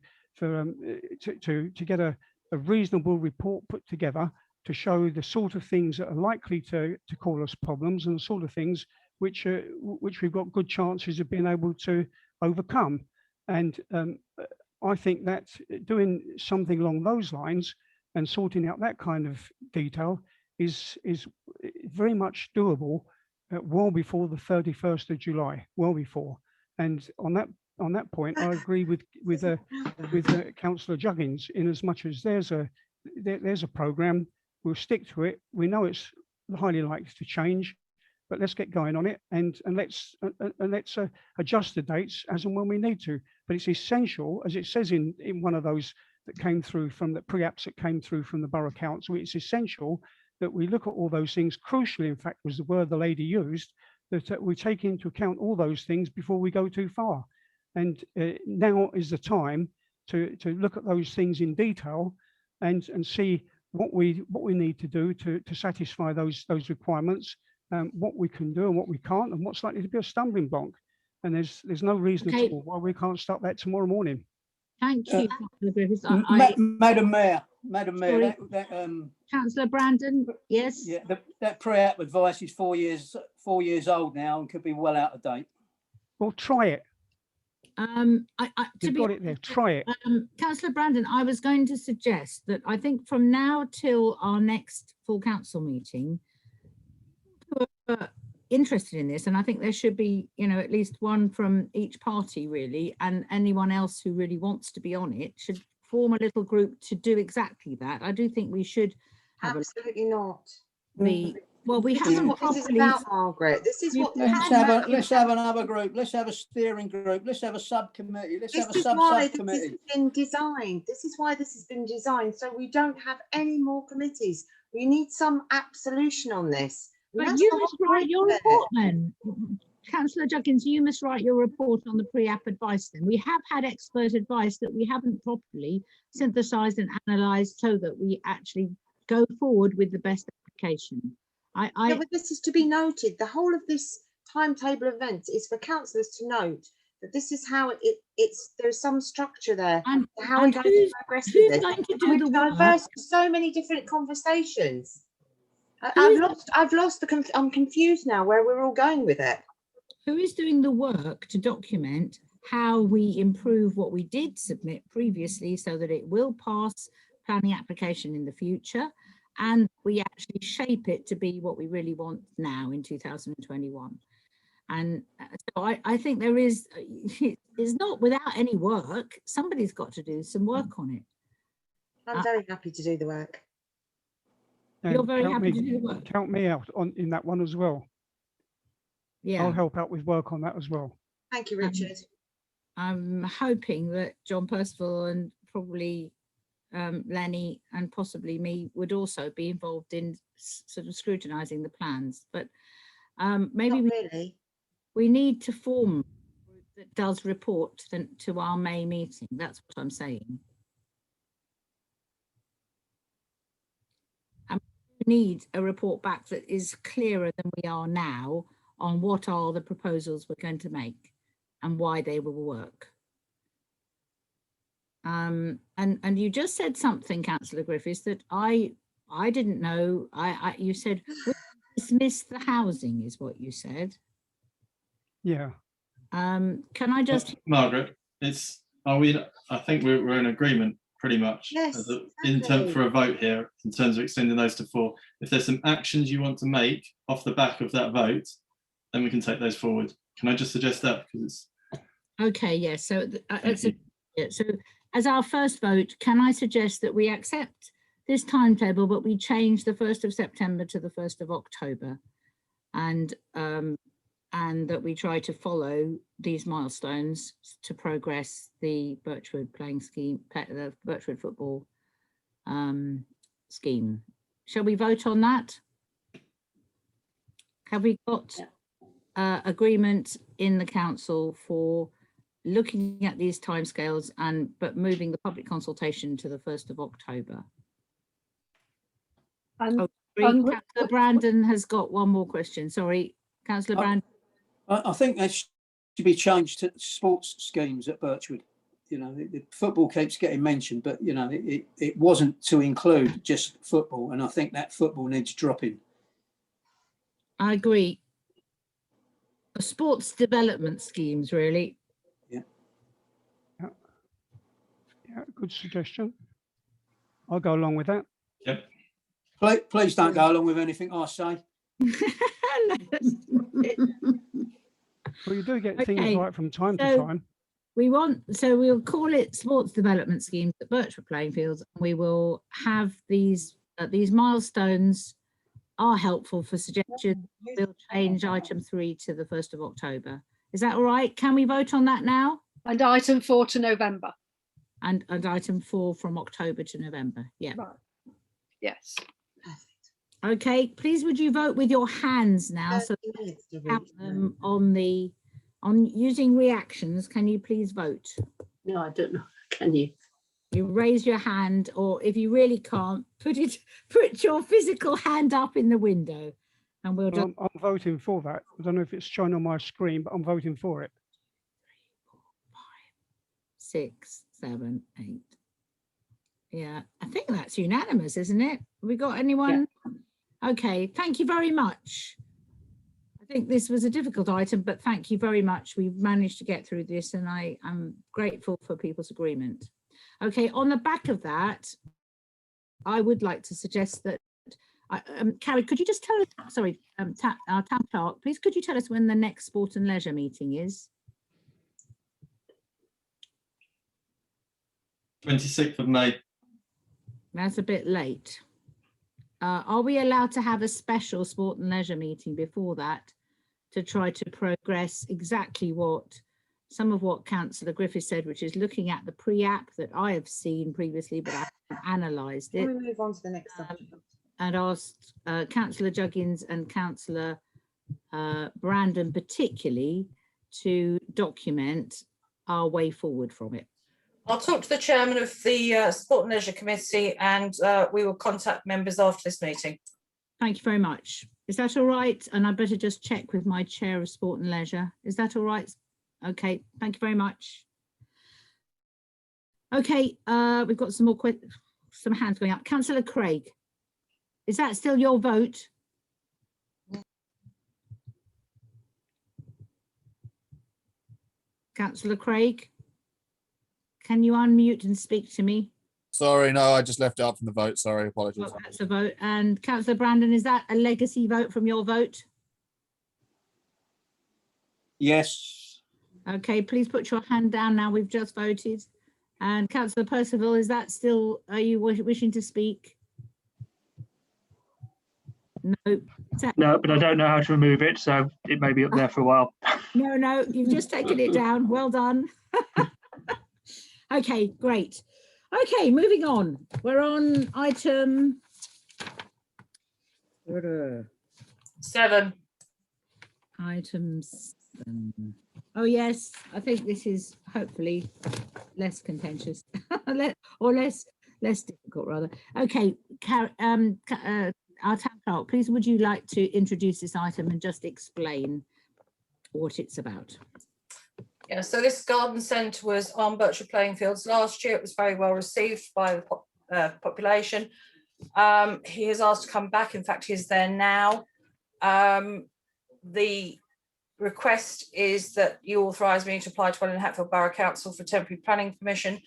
get a reasonable report put together to show the sort of things that are likely to cause us problems, and the sort of things which we've got good chances of being able to overcome. And I think that doing something along those lines and sorting out that kind of detail is very much doable well before the 31st of July, well before. And on that point, I agree with Councillor Juggins, in as much as there's a programme, we'll stick to it. We know it's highly likely to change, but let's get going on it, and let's adjust the dates as and when we need to. But it's essential, as it says in one of those that came through from the pre-apps that came through from the Borough Council. It's essential that we look at all those things. Crucially, in fact, was the word the lady used, that we take into account all those things before we go too far. And now is the time to look at those things in detail and see what we need to do to satisfy those requirements, what we can do and what we can't, and what's likely to be a stumbling block. And there's no reason at all why we can't start that tomorrow morning. Thank you, Councillor Griffiths. Madam Mayor, Sorry. that Councillor Brandon, yes? yeah, that pre-app advice is 4 years old now and could be well out of date. Well, try it. You've got it there. Try it. Councillor Brandon, I was going to suggest that I think from now till our next full council meeting, who are interested in this, and I think there should be, you know, at least one from each party really, and anyone else who really wants to be on it should form a little group to do exactly that. I do think we should have Absolutely not. well, we This is haven't what this is properly. about, Margaret. This is what. Let's have another group. Let's have a steering group. Let's have a subcommittee. Let's have a This is why this sub-subcommittee. has been designed. This is why this has been designed. So we don't have any more committees. We need some absolution on this. And But that's you the must whole write point your of it. report then. Councillor Juggins, you must write your report on the pre-app advice then. We have had expert advice that we haven't properly synthesised and analysed so that we actually go forward with the best application. Yeah, but this is to be noted. The whole of this timetable event is for councillors to note that this is how there's some structure there. And How we're going to who's progress with who's this. going to And do we've the work? diversed so many different conversations. I'm confused now where we're all going with it. Who is doing the work to document how we improve what we did submit previously so that it will pass planning application in the future, and we actually shape it to be what we really want now in 2021. And so I think there is, it's not without any work. Somebody's got to do some work on it. I'm very happy to do the work. You're And very count happy me- to do the work. Count me out in that one as well. Yeah. I'll help out with work on that as well. Thank you, Richard. I'm hoping that John Percival and probably Lenny and possibly me would also be involved in sort of scrutinising the plans. But maybe Not really. we need to form a group that does report to our May meeting. That's what I'm saying. And we need a report back that is clearer than we are now on what are the proposals we're going to make and why they will work. And you just said something, Councillor Griffiths, that I didn't know. You said we dismiss the housing is what you said. Yeah. Can I just Margaret, I think we're in agreement pretty much. Yes, Intent for a vote here in terms of extending those to 4. If there's some actions you want to make off the back of that vote, then we can take those forward. Can I just suggest that? Because it's okay, yes. So so as our first vote, can I suggest that we accept this timetable, but we change the 1st of September to the 1st of October, and that we try to follow these milestones to progress the Birchwood playing scheme, the Birchwood football scheme. Shall we vote on that? Have we got agreement in the council for looking at these timescales but moving the public consultation to the 1st of October? Councillor Brandon has got one more question. Sorry, Councillor Brandon. I think that should be changed to sports schemes at Birchwood. You know, the football keeps getting mentioned, but you know, it wasn't to include just football, and I think that football needs dropping. I agree. Sports development schemes, really. Yeah, good suggestion. I'll go along with that. yep. Please don't go along with anything I say. Well, you do get things Okay, right from time to time. We'll call it sports development schemes at Birchwood playing fields. We will have these milestones are helpful for suggestions. We'll change item 3 to the 1st of October. Is that all right? Can we vote on that now? And item 4 to November. and item 4 from October to November. Yeah. Right. Yes. Perfect. Okay, please would you vote with your hands now, so 30 minutes to count read. them on using reactions. Can you please vote? No, I don't know. Can you? You raise your hand, or if you really can't, put your physical hand up in the window, and we'll just. I'm voting for that. I don't know if it's shown on my screen, but I'm voting for it. 6, 7, 8. Yeah, I think that's unanimous, isn't it? Have we got anyone? Okay, thank you very much. I think this was a difficult item, but thank you very much. We've managed to get through this, and I am grateful for people's agreement. Okay, on the back of that, I would like to suggest that, Carrie, could you just tell us, sorry, our town clerk, please, could you tell us when the next sport and leisure meeting is? 26th of May. That's a bit late. Are we allowed to have a special sport and leisure meeting before that to try to progress exactly some of what Councillor Griffith said, which is looking at the pre-app that I have seen previously, but I haven't analysed it. Can we move on to the next subject? And asked Councillor Juggins and Councillor Brandon particularly to document our way forward from it. I'll talk to the chairman of the Sport and Leisure Committee, and we will contact members after this meeting. Thank you very much. Is that all right? And I better just check with my chair of Sport and Leisure. Is that all right? Okay, thank you very much. Okay, we've got some more some hands going up. Councillor Craig, is that still your vote? Councillor Craig, can you unmute and speak to me? Sorry, no, I just left it up from the vote. Sorry, apologies. Oh, that's a vote. And Councillor Brandon, is that a legacy vote from your vote? Yes. Okay, please put your hand down now. We've just voted. And Councillor Percival, is that still, are you wishing to speak? No. No, but I don't know how to remove it, so it may be up there for a while. No, you've just taken it down. Well done. Okay, great. Okay, moving on. We're on item 7. Item 7. Oh yes, I think this is hopefully less contentious, or less difficult rather. Okay, our town clerk, please would you like to introduce this item and just explain what it's about? Yeah, so this garden centre was on Birchwood playing fields last year. It was very well received by the population. He has asked to come back. In fact, he's there now. The request is that you authorise me to apply to Welwyn Hatfield Borough Council for temporary planning permission.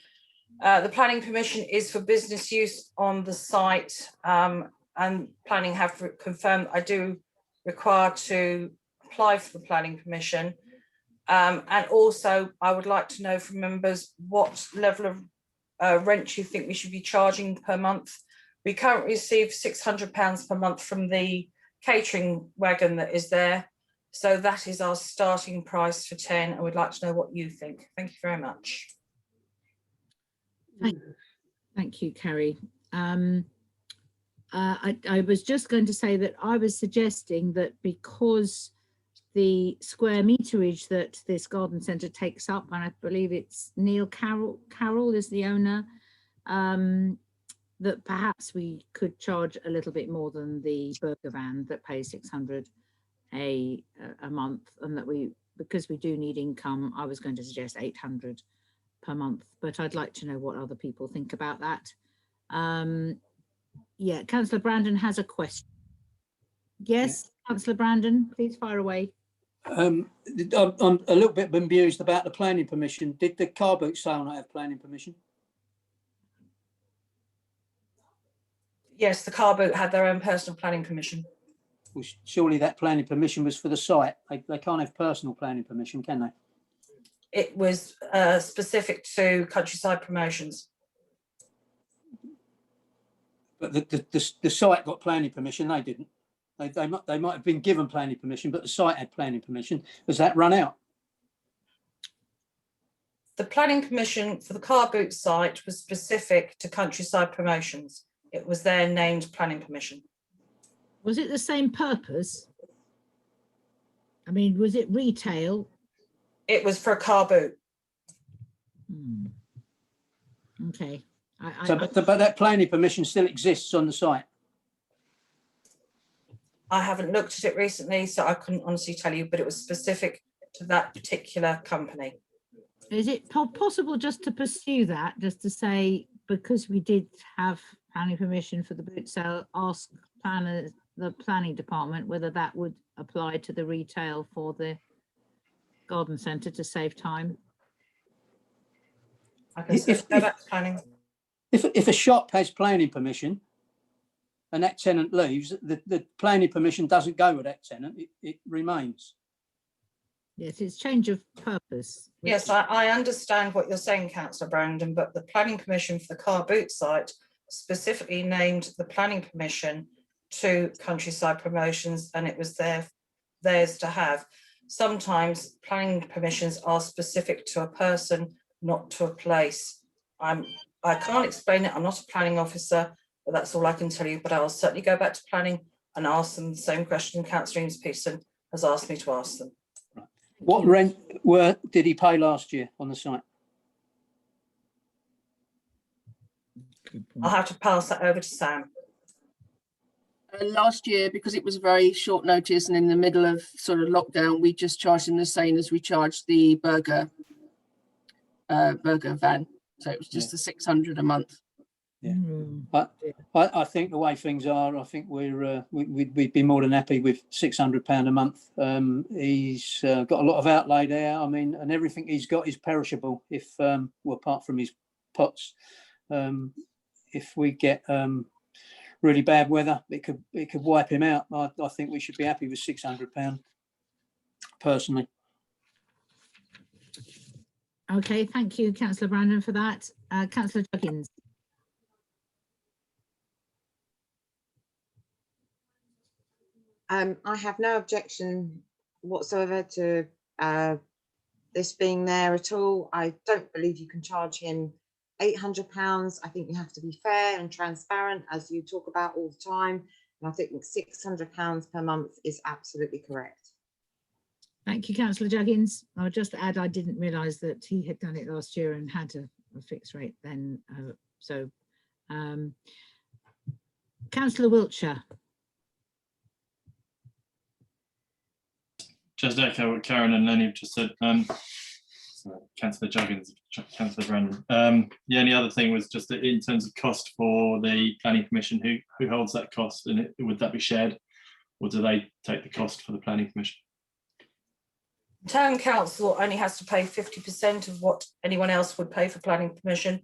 The planning permission is for business use on the site, and planning have confirmed I do require to apply for the planning permission. And also, I would like to know from members what level of rent you think we should be charging per month. We currently receive £600 per month from the catering wagon that is there. So that is our starting price for 10. And we'd like to know what you think. Thank you very much. Thank you, Carrie. I was just going to say that I was suggesting that because the square meterage that this garden centre takes up, and I believe it's Neil Carroll is the owner, that perhaps we could charge a little bit more than the burger van that pays 600 a month, and that because we do need income, I was going to suggest 800 per month, but I'd like to know what other people think about that. Yeah, Councillor Brandon has a question. Yes, yeah. Councillor Brandon, please fire away. I'm a little bit bemused about the planning permission. Did the car boot sale not have planning permission? Yes, the car boot had their own personal planning permission. Well, surely that planning permission was for the site. They can't have personal planning permission, can they? It was specific to countryside promotions. But the site got planning permission, they didn't. They might have been given planning permission, but the site had planning permission. Has that run out? the planning permission for the car boot site was specific to Countryside Promotions. It was their named planning permission. Was it the same purpose? I mean, was it retail? It was for a car boot. Okay. So, but that planning permission still exists on the site. I haven't looked at it recently, so I couldn't honestly tell you, but it was specific to that particular company. Is it possible just to pursue that, just to say, because we did have planning permission for the boot sale, ask planners, the planning department, whether that would apply to the retail for the garden centre to save time? I can go back to planning. If a shop has planning permission and that tenant leaves, the planning permission doesn't go with that tenant, it remains. Yes, it's change of purpose. Yes, I understand what you're saying, Councillor Brandon, but the planning permission for the car boot site specifically named the planning permission to Countryside Promotions, and it was theirs to have. Sometimes planning permissions are specific to a person, not to a place. I can't explain it. I'm not a planning officer, but that's all I can tell you. But I'll certainly go back to planning and ask them the same question Councillor Eames-Peterson has asked me to ask them. What rent did he pay last year on the site? I'll have to pass that over to Sam. Last year, because it was very short notice and in the middle of sort of lockdown, we just charged him the same as we charged the burger van. So it was just the 600 a month. Yeah, I think the way things are, I think we'd be more than happy with £600 a month. He's got a lot of outlay there. I mean, and everything he's got is perishable. If well, apart from his pots, if we get really bad weather, it could wipe him out. I think we should be happy with £600 personally. Okay, thank you, Councillor Brandon, for that. Councillor Juggins. I have no objection whatsoever to this being there at all. I don't believe you can charge him £800. I think you have to be fair and transparent, as you talk about all the time. And I think £600 per month is absolutely correct. Thank you, Councillor Juggins. I'll just add, I didn't realise that he had done it last year and had a fixed rate then. Councillor Wiltshire. Just echo what Karen and Lenny have just said. Councillor Juggins, Councillor Brandon. The only other thing was just that in terms of cost for the planning permission, who holds that cost, and would that be shared, or do they take the cost for the planning permission? Town council only has to pay 50% of what anyone else would pay for planning permission,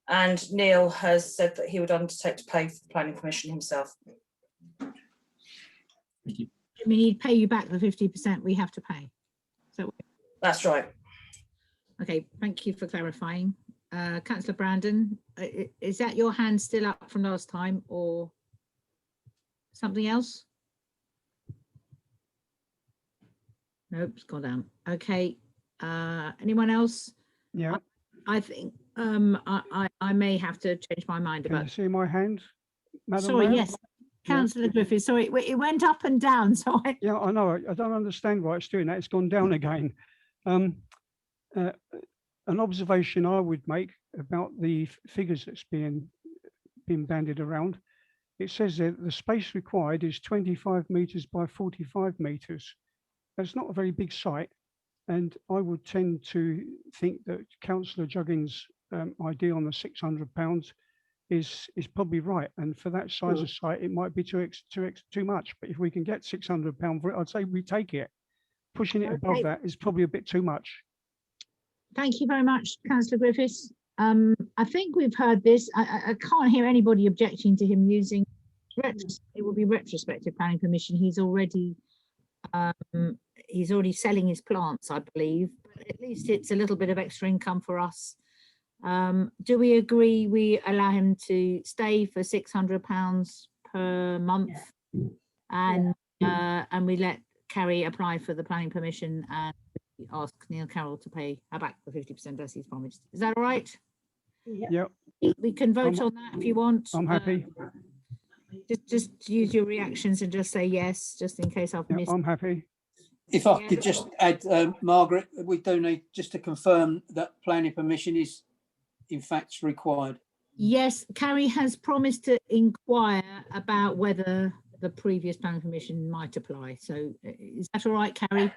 and Neil has said that he would undertake to pay for the planning permission himself. Thank you. I mean, he'd pay you back the 50% we have to pay. So that's right. Okay, thank you for clarifying. Councillor Brandon, is that your hand still up from last time or something else? Nope, it's gone down. Okay, anyone else? Yeah. I think I may have to change my mind Can about. you see my hand, Madam Sorry, Mayor? yes, Councillor Griffiths. Sorry, it went up and down. So Yeah, I know. I don't understand why it's doing that. It's gone down again. An observation I would make about the figures that's being bandied around. It says that the space required is 25 metres by 45 metres. That's not a very big site, and I would tend to think that Councillor Juggins' idea on the £600 is probably right. And for that size of site, it might be too much. But if we can get £600 for it, I'd say we take it. Pushing it above that is probably a bit too much. thank you very much, Councillor Griffiths. I think we've heard this. I can't hear anybody objecting to him using it will be retrospective planning permission. He's already selling his plants, I believe. But at least it's a little bit of extra income for us. Do we agree we allow him to stay for £600 per month, and we let Kerry apply for the planning permission and ask Neil Carroll to pay her back the 50% as he's promised. Is that all right? Yep, We can vote I'm- on that if you want. I'm happy. Just use your reactions and just say yes, just in case I've Yep, missed. I'm happy. If I Yeah. could just add, Margaret, we do need just to confirm that planning permission is in fact required. Yes, Carrie has promised to inquire about whether the previous planning permission might apply. So is that all right, Carrie?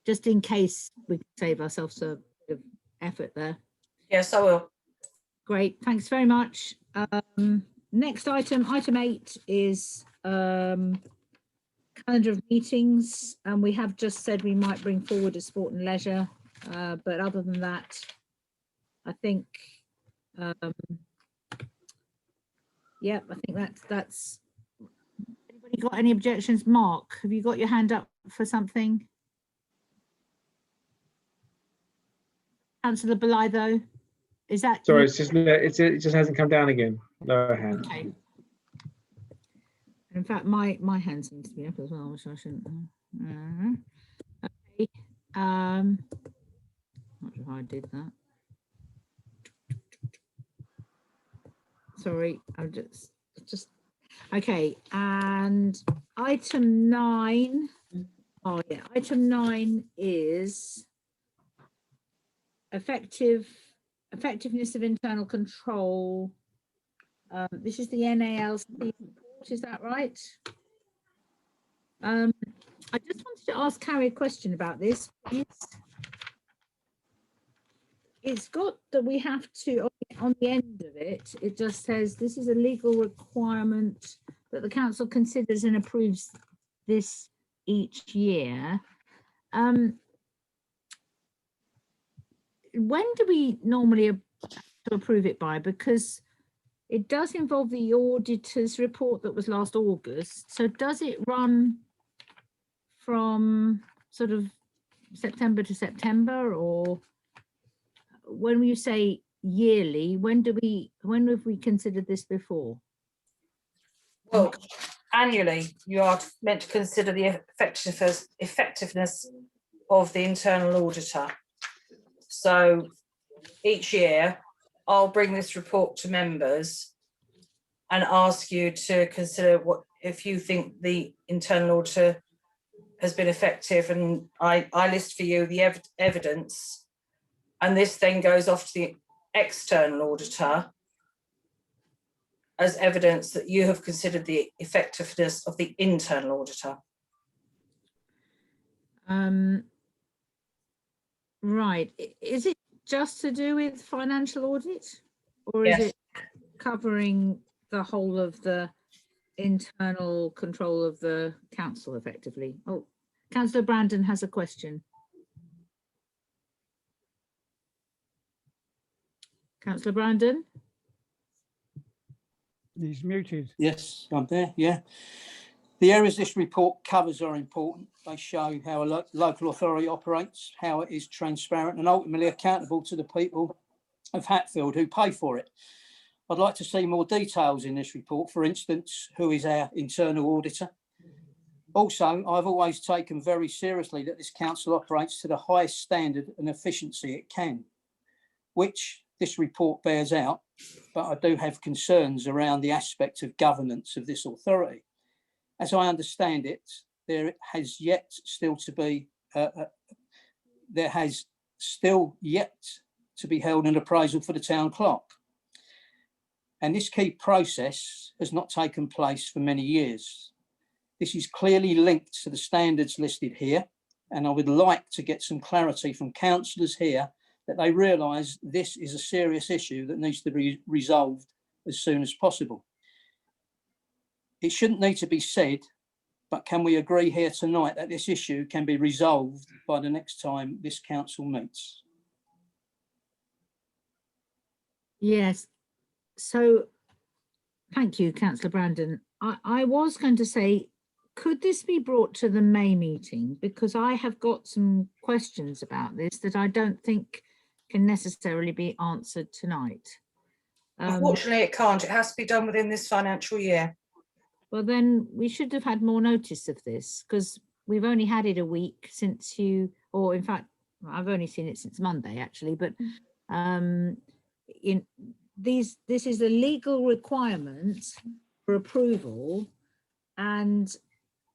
Just in case we can save ourselves a bit of effort there. Yes, I will. Great, thanks very much. Next item, item 8 is calendar of meetings, and we have just said we might bring forward a sport and leisure, but other than that, I think, yeah, I think that's. Anybody got any objections? Mark, have you got your hand up for something? Councillor Belitho, is that? Sorry, you? it's just it just hasn't come down again. No hand. Okay. In fact, my hand seems to be up as well, which I shouldn't. Okay. Not sure how I did that. Sorry, I'm just okay. And item 9. Oh yeah, item 9 is effectiveness of internal control. This is the NALC report, is that right? I just wanted to ask Carrie a question about this. It's got that we have to, on the end of it, it just says this is a legal requirement that the council considers and approves this each year. When do we normally have to approve it by? Because it does involve the auditor's report that was last August. So does it run from sort of September to September, or when you say yearly, when have we considered this before? Well, annually, you are meant to consider the effectiveness of the internal auditor. So each year, I'll bring this report to members and ask you to consider what if you think the internal auditor has been effective, and I list for you the evidence, and this then goes off to the external auditor as evidence that you have considered the effectiveness of the internal auditor. Right. Is it just to do with financial audit, or Yes. is it covering the whole of the internal control of the council effectively? Oh, Councillor Brandon has a question. Councillor Brandon? He's muted. Yes, I'm there, yeah. The areas this report covers are important. They show how a local authority operates, how it is transparent and ultimately accountable to the people of Hatfield who pay for it. I'd like to see more details in this report. For instance, who is our internal auditor? Also, I've always taken very seriously that this council operates to the highest standard and efficiency it can, which this report bears out, but I do have concerns around the aspect of governance of this authority. As I understand it, there has still to be held an appraisal for the town clerk. And this key process has not taken place for many years. This is clearly linked to the standards listed here, and I would like to get some clarity from councillors here that they realise this is a serious issue that needs to be resolved as soon as possible. It shouldn't need to be said, but can we agree here tonight that this issue can be resolved by the next time this council meets? Yes. So, thank you, Councillor Brandon. I was going to say, could this be brought to the May meeting? Because I have got some questions about this that I don't think can necessarily be answered tonight. Unfortunately, it can't. It has to be done within this financial year. Well, then we should have had more notice of this, because we've only had it a week since you or in fact, I've only seen it since Monday actually, but this is a legal requirement for approval, and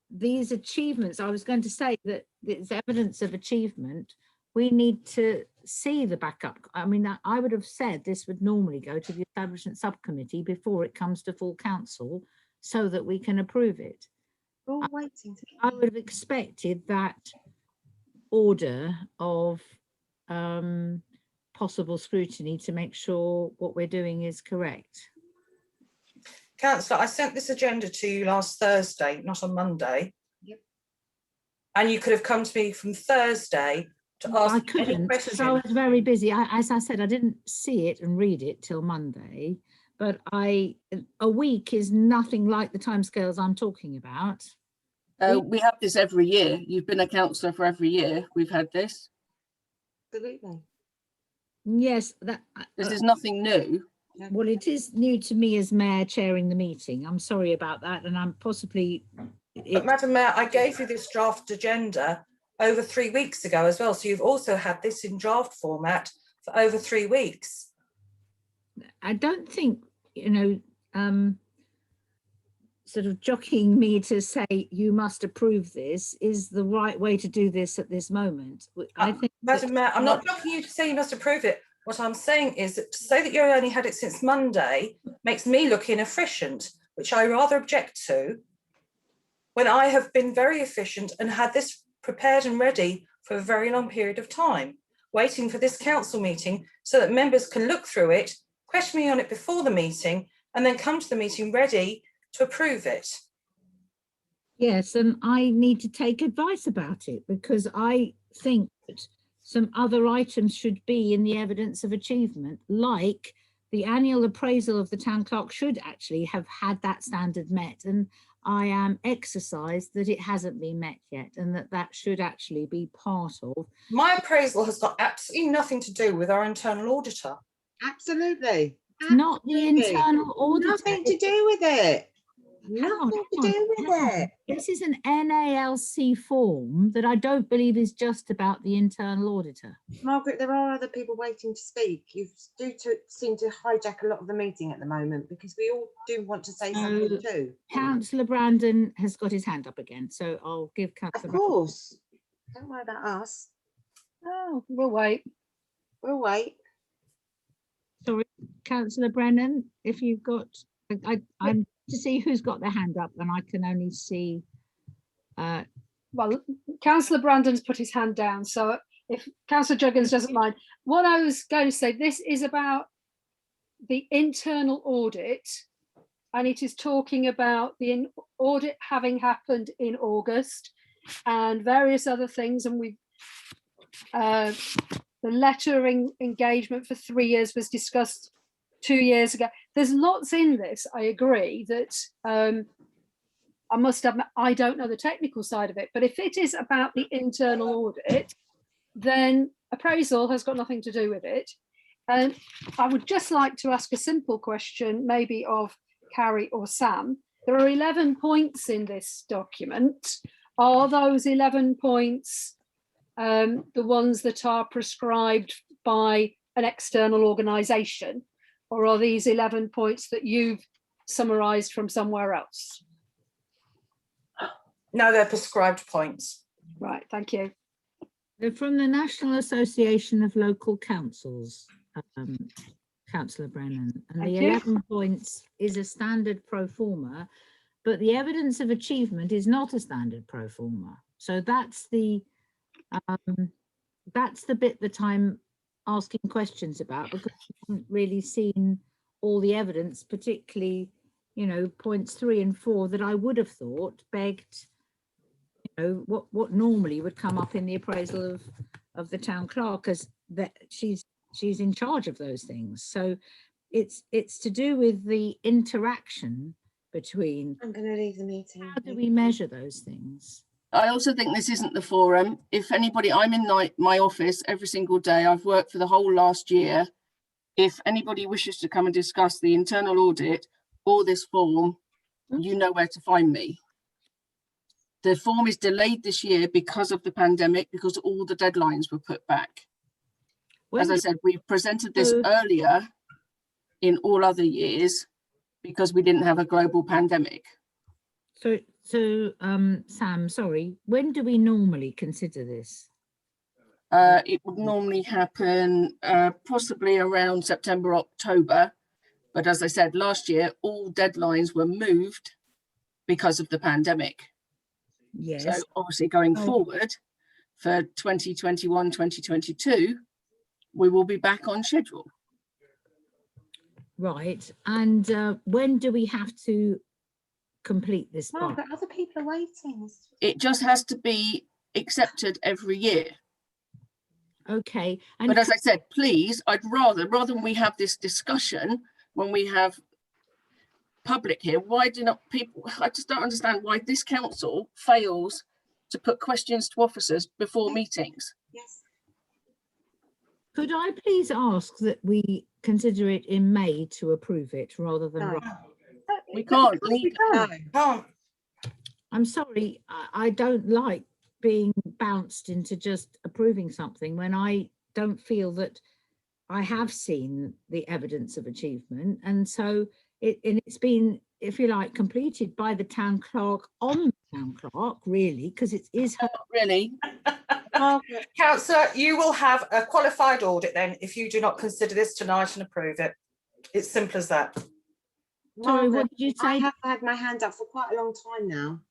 these achievements, I was going to say that it's evidence of achievement. We need to see the backup. I mean, I would have said this would normally go to the establishment subcommittee before it comes to full council so that we can approve it. We're all waiting. I would have expected that order of possible scrutiny to make sure what we're doing is correct. Councillor, I sent this agenda to you last Thursday, not on Monday. Yep. And you could have come to me from Thursday to ask I any couldn't because question. I was very busy. As I said, I didn't see it and read it till Monday, but a week is nothing like the timescales I'm talking about. We have this every year. You've been a councillor for every year. We've had this. Absolutely. Yes, that This is nothing new. well, it is new to me as mayor chairing the meeting. I'm sorry about that, and I'm possibly. But Madam Mayor, I gave you this draft agenda over 3 weeks ago as well. So you've also had this in draft format for over 3 weeks. I don't think, sort of jockeying me to say you must approve this is the right way to do this at this moment. I think, Madam Mayor, I'm not joking you to say you must approve it. What I'm saying is that to say that you only had it since Monday makes me look inefficient, which I rather object to, when I have been very efficient and had this prepared and ready for a very long period of time, waiting for this council meeting so that members can look through it, question me on it before the meeting, and then come to the meeting ready to approve it. yes, and I need to take advice about it because I think that some other items should be in the evidence of achievement, like the annual appraisal of the town clerk should actually have had that standard met. And I am exercised that it hasn't been met yet, and that should actually be part of. My appraisal has got absolutely nothing to do with our internal auditor. Absolutely. Not the internal auditor. Nothing to do with it. Nothing to do with it. This is an NALC form that I don't believe is just about the internal auditor. Margaret, there are other people waiting to speak. You seem to hijack a lot of the meeting at the moment because we all do want to say something too. Councillor Brandon has got his hand up again, so I'll give Councillor. Of course. Don't worry about us. Oh, we'll wait. We'll wait. Sorry, Councillor Brennan, if you've got, I'm to see who's got their hand up, and I can only see. Well, Councillor Brandon's put his hand down, so if Councillor Juggins doesn't mind, what I was going to say, this is about the internal audit, and it is talking about the audit having happened in August and various other things, and we've the lettering engagement for 3 years was discussed 2 years ago. There's lots in this. I agree that I must have, I don't know the technical side of it, but if it is about the internal audit, then appraisal has got nothing to do with it. And I would just like to ask a simple question, maybe of Carrie or Sam. There are 11 points in this document. Are those 11 points the ones that are prescribed by an external organisation? Or are these 11 points that you've summarised from somewhere else? No, they're prescribed points. Right, thank you. They're from the National Association of Local Councils, Councillor Brennan. And Thank the you. 11 points is a standard pro forma, but the evidence of achievement is not a standard pro forma. So that's the bit that I'm asking questions about, because I haven't really seen all the evidence, particularly, points 3 and 4 that I would have thought begged, what normally would come up in the appraisal of the town clerk, as that she's in charge of those things. So it's to do with the interaction between. I'm going to leave the meeting. How do we measure those things? I also think this isn't the forum. If anybody, I'm in my office every single day. I've worked for the whole last year. If anybody wishes to come and discuss the internal audit or this form, you know where to find me. The form is delayed this year because of the pandemic, because all the deadlines were put back. As I said, we presented this earlier in all other years because we didn't have a global pandemic. So Sam, sorry, when do we normally consider this? It would normally happen possibly around September, October. But as I said, last year, all deadlines were moved because of the pandemic. Yes. So obviously going forward for 2021, 2022, we will be back on schedule. Right. And when do we have to complete this No, part? but other people are waiting. It just has to be accepted every year. Okay. And But as I said, please, I'd rather than we have this discussion when we have public here, why do not people, I just don't understand why this council fails to put questions to officers before meetings. Yes. could I please ask that we consider it in May to approve it rather than No. We can't. No. Can't. I'm sorry, I don't like being bounced into just approving something when I don't feel that I have seen the evidence of achievement. And so it's been, if you like, completed by the town clerk on the town clerk, really, because it is her. Really? Councillor, you will have a qualified audit then if you do not consider this tonight and approve it. It's simple as that. Sorry, Margaret, what did you say? I have had my hand up for quite a long time now.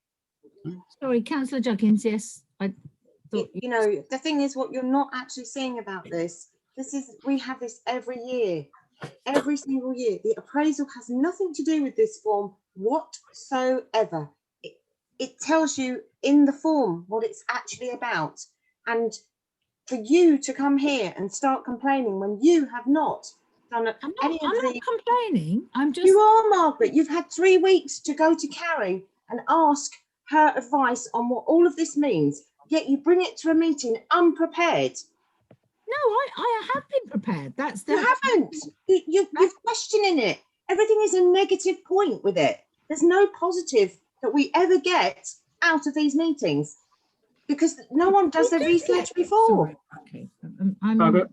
Sorry, Councillor Juggins, yes. I thought You know, the thing is, what you're not actually seeing about this is, we have this every year, every single year. The appraisal has nothing to do with this form whatsoever. It tells you in the form what it's actually about. And for you to come here and start complaining when you have not done any of I'm not complaining. I'm just. You are, Margaret. You've had 3 weeks to go to Carrie and ask her advice on what all of this means, yet you bring it to a meeting unprepared. No, I have been prepared. That's the. You haven't. You're questioning it. Everything is a negative point with it. There's no positive that we ever get out of these meetings because no one does their research before. Sorry. Okay. I'm Margaret,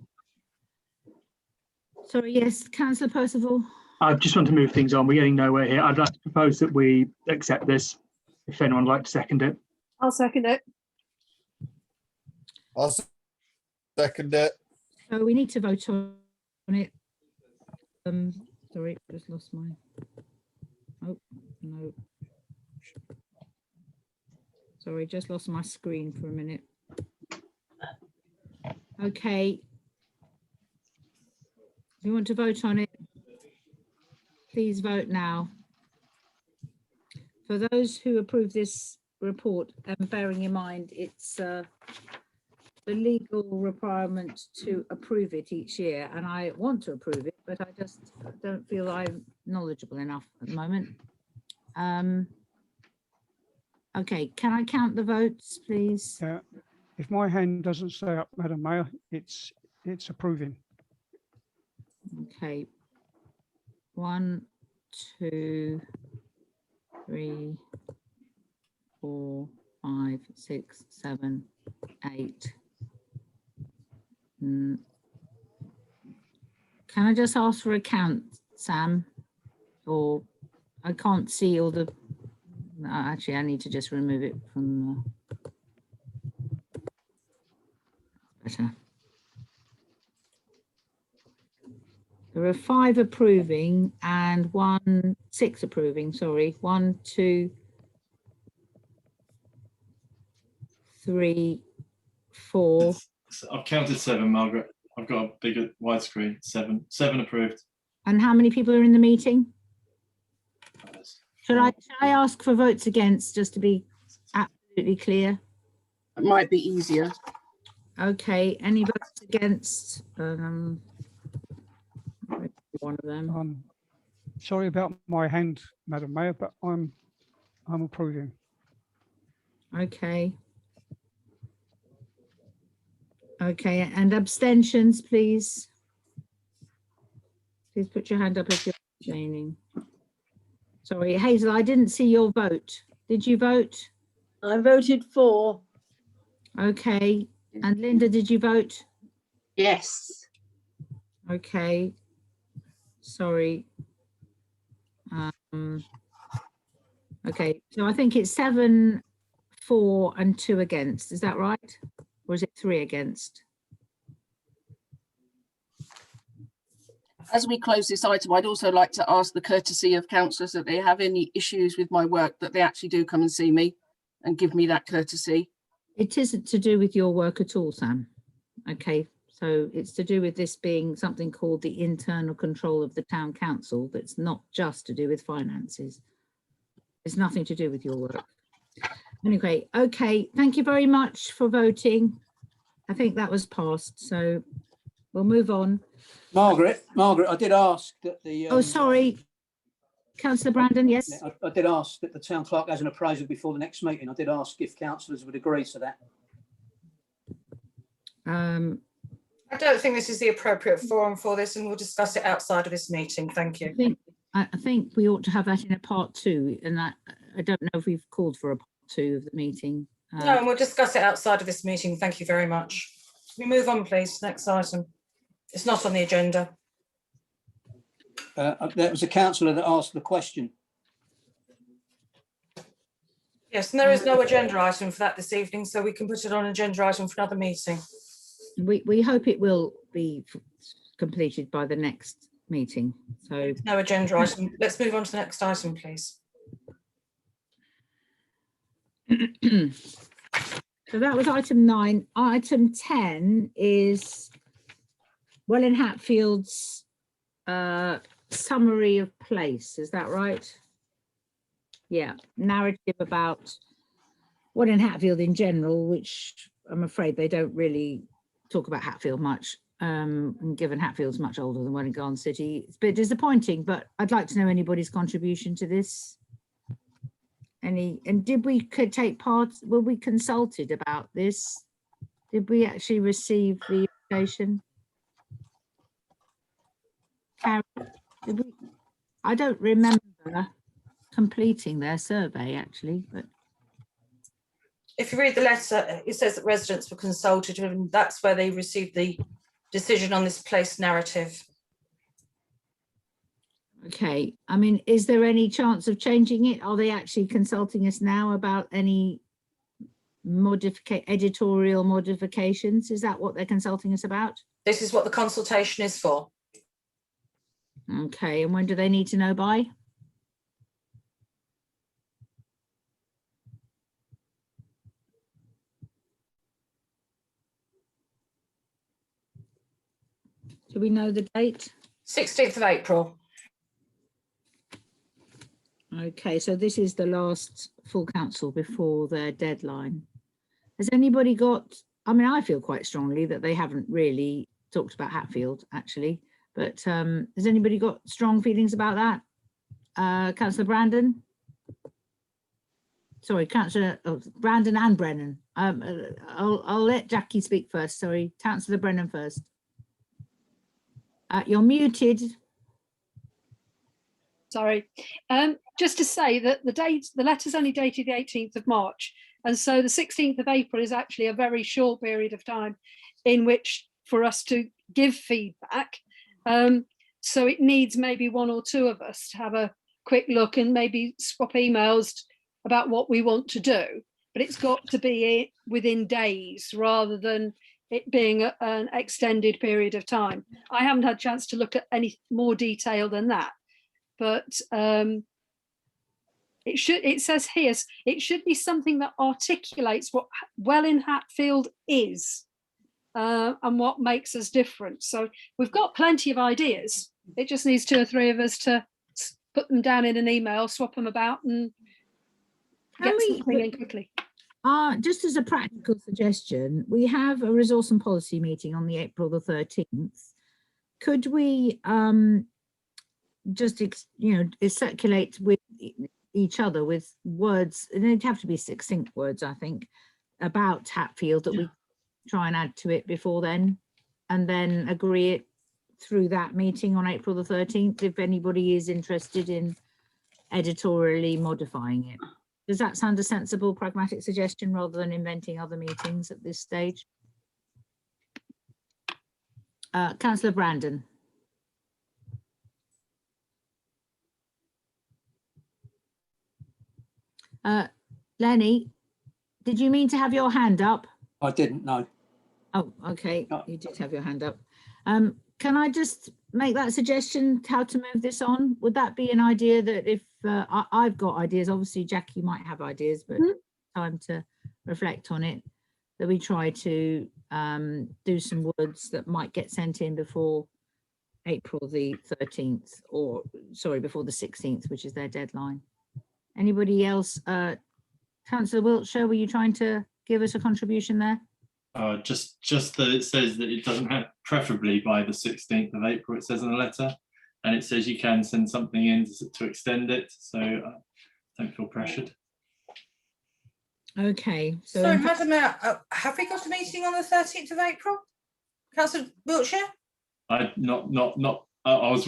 sorry. Yes, Councillor Percival. I just want to move things on. We're getting nowhere here. I'd like to propose that we accept this. If anyone would like to second it. I'll second it. I'll second it. So we need to vote on it. Sorry, just lost my. Oh no. Sorry, just lost my screen for a minute. Okay. Do you want to vote on it? Please vote now. For those who approve this report, and bearing in mind it's the legal requirement to approve it each year, and I want to approve it, but I just don't feel I'm knowledgeable enough at the moment. Okay, can I count the votes, please? If my hand doesn't stay up, Madam Mayor, it's approving. Okay. 1, 2, 3, 4, 5, 6, 7, 8. Can I just ask for a count, Sam? Or I can't see all the. Actually, I need to just remove it from. Better. There are 5 approving and 6 approving. Sorry, 1, 2, 3, 4. I've counted 7, Margaret. I've got a bigger widescreen. 7 approved. And how many people are in the meeting? Should I ask for votes against, just to be absolutely clear? It might be easier. Okay, any votes against? One of them. Sorry about my hand, Madam Mayor, but I'm approving. Okay. Okay, and abstentions, please. Please put your hand up if you're abstaining. Sorry, Hazel, I didn't see your vote. Did you vote? I voted for. Okay, and Linda, did you vote? Yes. Okay, sorry. Okay, so I think it's 7 for and 2 against, is that right? Or is it 3 against? As we close this item, I'd also like to ask the courtesy of councillors that they have any issues with my work, that they actually do come and see me and give me that courtesy. It isn't to do with your work at all, Sam. Okay, so it's to do with this being something called the internal control of the town council. That's not just to do with finances. It's nothing to do with your work. Anyway, okay, thank you very much for voting. I think that was passed, so we'll move on. Margaret, I did ask that the. Oh, sorry, Councillor Brandon, yes. I did ask that the town clerk has an appraisal before the next meeting. I did ask if councillors would agree to that. I don't think this is the appropriate forum for this, and we'll discuss it outside of this meeting. Thank you. I think we ought to have that in a part 2, and that I don't know if we've called for a part 2 of the meeting. No, and we'll discuss it outside of this meeting. Thank you very much. We move on, please. Next item. It's not on the agenda. There was a councillor that asked the question. Yes, and there is no agenda item for that this evening, so we can put it on an agenda item for another meeting. We hope it will be completed by the next meeting. So no agenda item. Let's move on to the next item, please. So that was item 9. Item 10 is Welwyn Hatfield's summary of place. Is that right? Yeah, narrative about Welwyn Hatfield in general, which I'm afraid they don't really talk about Hatfield much. And given Hatfield's much older than Welwyn Garden City, it's a bit disappointing, but I'd like to know anybody's contribution to this. And did we take part, were we consulted about this? Did we actually receive the invitation? Karen, did we? I don't remember completing their survey actually, but. If you read the letter, it says that residents were consulted, and that's where they received the decision on this place narrative. Okay, I mean, is there any chance of changing it? Are they actually consulting us now about any editorial modifications? Is that what they're consulting us about? This is what the consultation is for. Okay, and when do they need to know by? Do we know the date? 16th of April. Okay, so this is the last full council before their deadline. Has anybody got, I mean, I feel quite strongly that they haven't really talked about Hatfield actually, but has anybody got strong feelings about that? Councillor Brandon? Sorry, Councillor Brandon and Brennan. I'll let Jackie speak first, sorry. Councillor Brennan first. You're muted. Sorry. Just to say that the letter's only dated the 18th of March. And so the 16th of April is actually a very short period of time in which for us to give feedback. So it needs maybe 1 or 2 of us to have a quick look and maybe swap emails about what we want to do. But it's got to be within days rather than it being an extended period of time. I haven't had a chance to look at any more detail than that. But it says here, it should be something that articulates what Welwyn Hatfield is and what makes us different. So we've got plenty of ideas. It just needs 2 or 3 of us to put them down in an email, swap them about and get something in quickly. Just as a practical suggestion, we have a resource and policy meeting on the April the 13th. Could we just circulate with each other with words, and it'd have to be succinct words, I think, about Hatfield that we try and add to it before then, and then agree it through that meeting on April the 13th if anybody is interested in editorially modifying it. Does that sound a sensible, pragmatic suggestion rather than inventing other meetings at this stage? Councillor Brandon. Lenny, did you mean to have your hand up? I didn't know. Oh, okay, No. you did have your hand up. Can I just make that suggestion, how to move this on? Would that be an idea that if I've got ideas, obviously Jackie might have ideas, but time to reflect on it, that we try to do some words that might get sent in before April the 13th, or sorry, before the 16th, which is their deadline. Anybody else? Councillor Wiltshire, were you trying to give us a contribution there? Just that it says that it doesn't have preferably by the 16th of April, it says in the letter, and it says you can send something in to extend it, so don't feel pressured. Okay, so Sorry, Madam Mayor, have we got a meeting on the 13th of April? Councillor Wiltshire? I was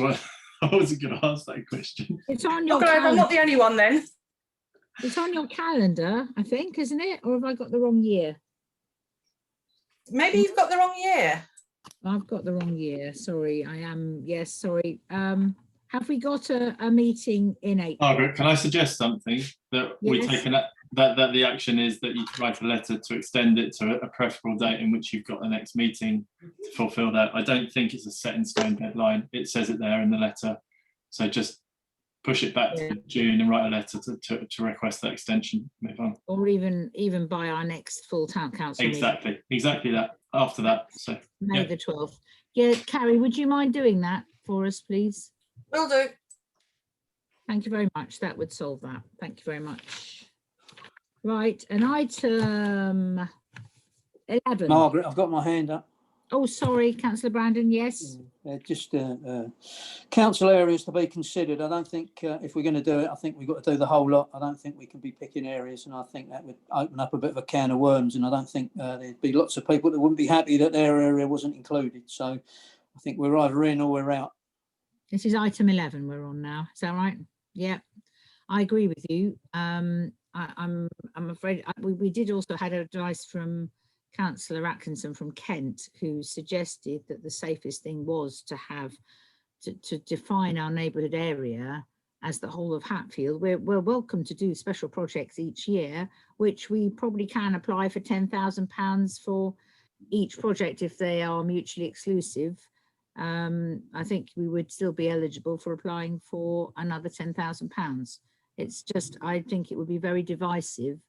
I wasn't going to ask that question. it's on your I'm not calendar. the only one then. It's on your calendar, I think, isn't it? Or have I got the wrong year? Maybe you've got the wrong year. I've got the wrong year. Sorry, I am. Yes, sorry. Have we got a meeting in April? Margaret, can I suggest something that we Yes. take that the action is that you write a letter to extend it to a preferable date in which you've got the next meeting to fulfil that. I don't think it's a set in stone deadline. It says it there in the letter. So just push it back to June and write a letter to request that extension. Move on. Or even by our next full town council meeting. Exactly that. After that. So May yeah. the 12th. Yeah, Carrie, would you mind doing that for us, please? Will do. Thank you very much. That would solve that. Thank you very much. Right, an item 11. Margaret, I've got my hand up. Oh, sorry, Councillor Brandon, yes. Just council areas to be considered. I don't think if we're going to do it, I think we've got to do the whole lot. I don't think we can be picking areas, and I think that would open up a bit of a can of worms, and I don't think there'd be lots of people that wouldn't be happy that their area wasn't included. So I think we're either in or we're out. This is item 11 we're on now. Is that right? Yeah, I agree with you. I'm afraid we did also had advice from Councillor Atkinson from Kent, who suggested that the safest thing was to have to define our neighbourhood area as the whole of Hatfield. We're welcome to do special projects each year, which we probably can apply for £10,000 for each project if they are mutually exclusive. I think we would still be eligible for applying for another £10,000. It's just, I think it would be very divisive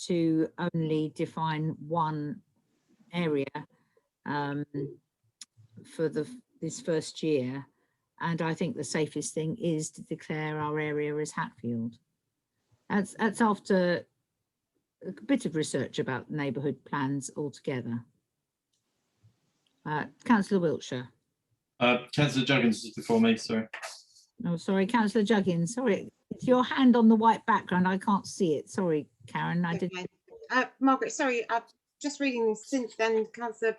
to only define one area for this first year, and I think the safest thing is to declare our area as Hatfield. That's after a bit of research about neighbourhood plans altogether. Councillor Wiltshire. Councillor Juggins is before me, sorry. Oh, sorry, Councillor Juggins. Sorry, it's your hand on the white background. I can't see it. Sorry, Karen. I didn't. Margaret, sorry, I'm just reading this. Since then, Councillor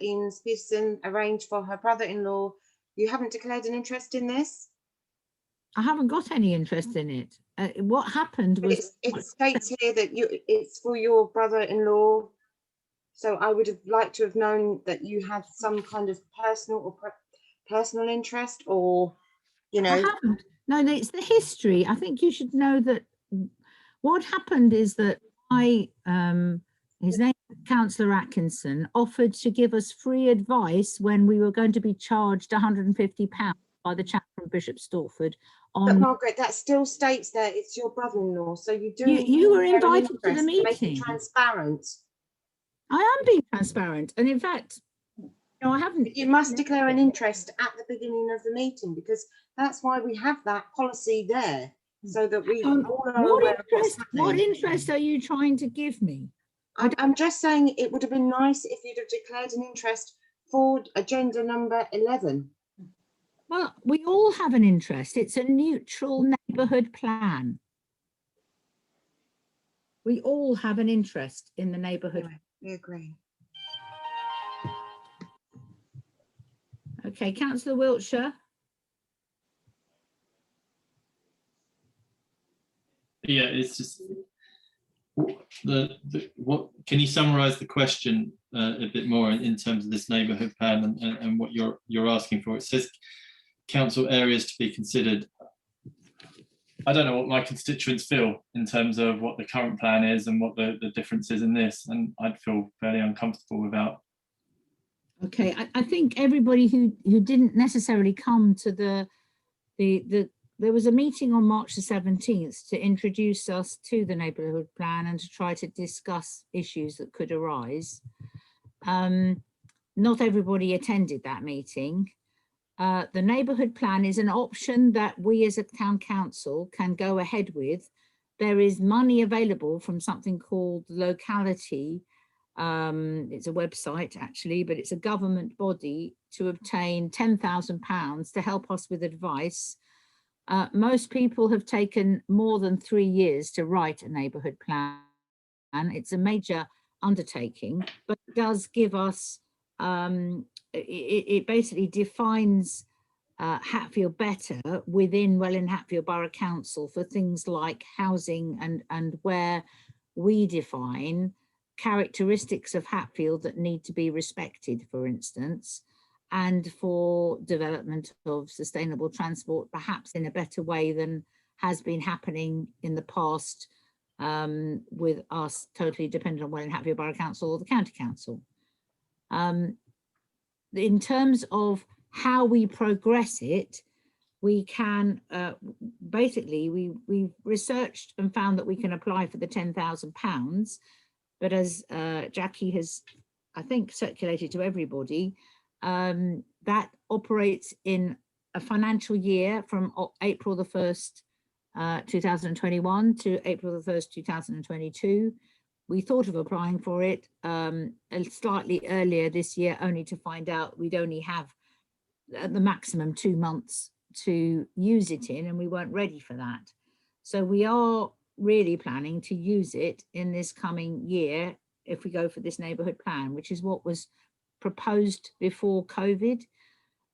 Ian Pearson arranged for her brother-in-law. You haven't declared an interest in this? I haven't got any interest in it. What happened was it states here that it's for your brother-in-law. So I would have liked to have known that you had some kind of personal interest, or, you know. I haven't. No, it's the history. I think you should know that what happened is that his name is Councillor Atkinson, offered to give us free advice when we were going to be charged £150 by the chap from Bishop Stortford. But Margaret, that still states there it's your brother-in-law, so you do. You were invited to the meeting. Make it transparent. I am being transparent, and in fact, no, I haven't. You must declare an interest at the beginning of the meeting, because that's why we have that policy there, so that we all are aware of what's happening. What interest are you trying to give me? I'm just saying it would have been nice if you'd have declared an interest for agenda number 11. Well, we all have an interest. It's a neutral neighbourhood plan. We all have an interest in the neighbourhood. Right, we agree. Okay, Councillor Wiltshire. Yeah, it's just what can you summarise the question a bit more in terms of this neighbourhood plan and what you're asking for? It says council areas to be considered. I don't know what my constituents feel in terms of what the current plan is and what the difference is in this, and I'd feel fairly uncomfortable without. Okay, I think everybody who didn't necessarily come to there was a meeting on March the 17th to introduce us to the neighbourhood plan and to try to discuss issues that could arise. Not everybody attended that meeting. The neighbourhood plan is an option that we as a town council can go ahead with. There is money available from something called Locality. It's a website actually, but it's a government body to obtain £10,000 to help us with advice. Most people have taken more than 3 years to write a neighbourhood plan. It's a major undertaking, but it does give us, it basically defines Hatfield better within Welwyn Hatfield Borough Council for things like housing and where we define characteristics of Hatfield that need to be respected, for instance, and for development of sustainable transport, perhaps in a better way than has been happening in the past with us totally dependent on Welwyn Hatfield Borough Council or the County Council. In terms of how we progress it, we can basically, we've researched and found that we can apply for the £10,000, but as Jackie has, I think, circulated to everybody, that operates in a financial year from April the 1st, 2021 to April the 1st, 2022. We thought of applying for it slightly earlier this year, only to find out we'd only have the maximum 2 months to use it in, and we weren't ready for that. So we are really planning to use it in this coming year if we go for this neighbourhood plan, which is what was proposed before COVID.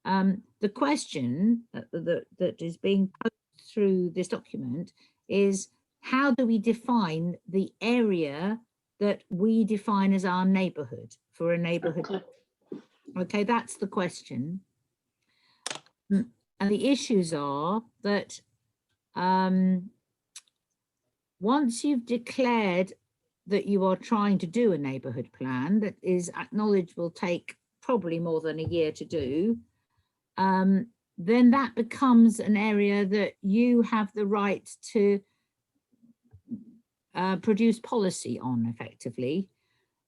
The question that is being posed through this document is, how do we define the area that we define as our neighbourhood for a neighbourhood? Okay, that's the question. And the issues are that once you've declared that you are trying to do a neighbourhood plan that is acknowledged will take probably more than a year to do, then that becomes an area that you have the right to produce policy on effectively.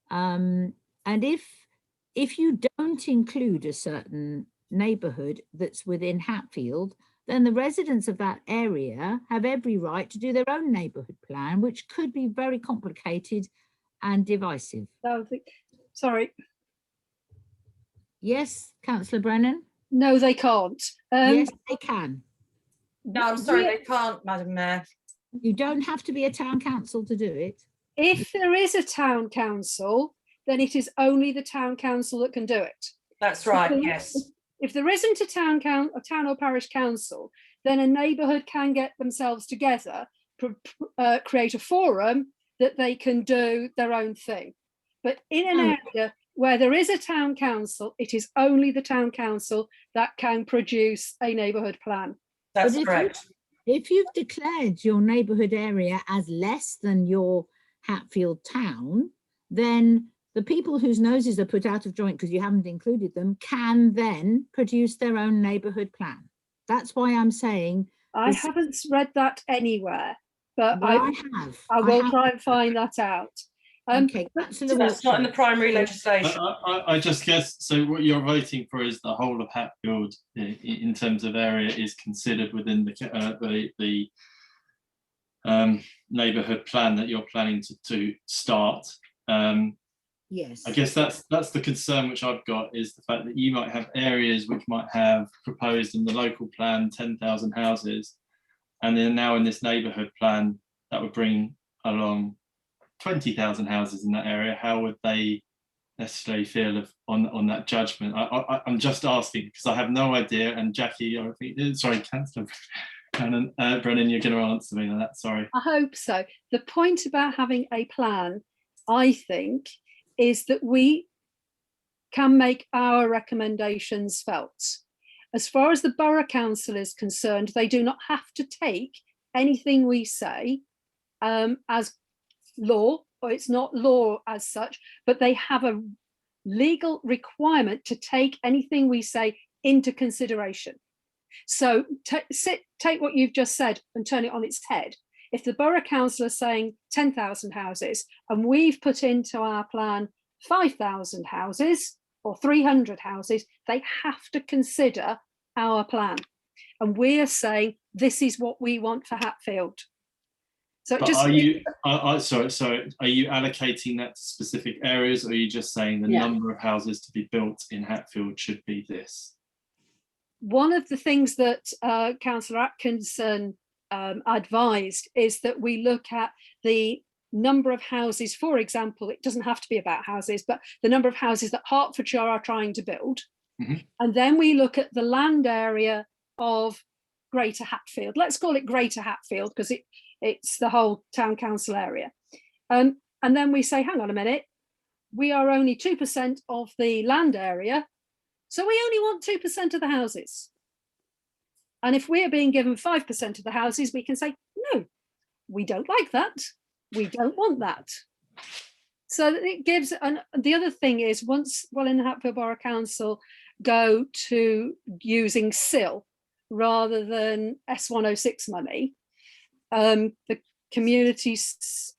And if you don't include a certain neighbourhood that's within Hatfield, then the residents of that area have every right to do their own neighbourhood plan, which could be very complicated and divisive. Sorry. Yes, Councillor Brennan? No, they can't. Yes, they can. No, I'm sorry, they can't, Madam Mayor. You don't have to be a town council to do it. If there is a town council, then it is only the town council that can do it. That's right, yes. If there isn't a town or parish council, then a neighbourhood can get themselves together, create a forum that they can do their own thing. But in an area where there is a town council, it is only the town council that can produce a neighbourhood plan. That's correct. If you've declared your neighbourhood area as less than your Hatfield town, then the people whose noses are put out of joint because you haven't included them can then produce their own neighbourhood plan. That's why I'm saying... I haven't read that anywhere, but well, I will try and find that out. Okay, so that's not in the primary legislation. I just guess, so what you're voting for is the whole of Hatfield in terms of area is considered within the neighbourhood plan that you're planning to start. Yes, I guess that's the concern which I've got, is the fact that you might have areas which might have proposed in the local plan 10,000 houses, and then now in this neighbourhood plan that would bring along 20,000 houses in that area. How would they necessarily feel on that judgment? I'm just asking because I have no idea. And Jackie, I think, sorry, Councillor Brennan, you're going to answer me on that. Sorry. I hope so. The point about having a plan, I think, is that we can make our recommendations felt. As far as the Borough Council is concerned, they do not have to take anything we say as law, or it's not law as such, but they have a legal requirement to take anything we say into consideration. So take what you've just said and turn it on its head. If the Borough Council are saying 10,000 houses and we've put into our plan 5,000 houses or 300 houses, they have to consider our plan. And we're saying this is what we want for Hatfield. So but just are you sorry, are you allocating that to specific areas, or are you just saying the number of houses to be built in Hatfield should be this? One of the things that Councillor Atkinson advised is that we look at the number of houses, for example, it doesn't have to be about houses, but the number of houses that Hertfordshire are trying to build. And then we look at the land area of Greater Hatfield. Let's call it Greater Hatfield because it's the whole town council area. And then we say, hang on a minute, we are only 2% of the land area, so we only want 2% of the houses. And if we're being given 5% of the houses, we can say, no, we don't like that. We don't want that. So it gives, and the other thing is once in the Hatfield Borough Council go to using SIL rather than S106 money, the community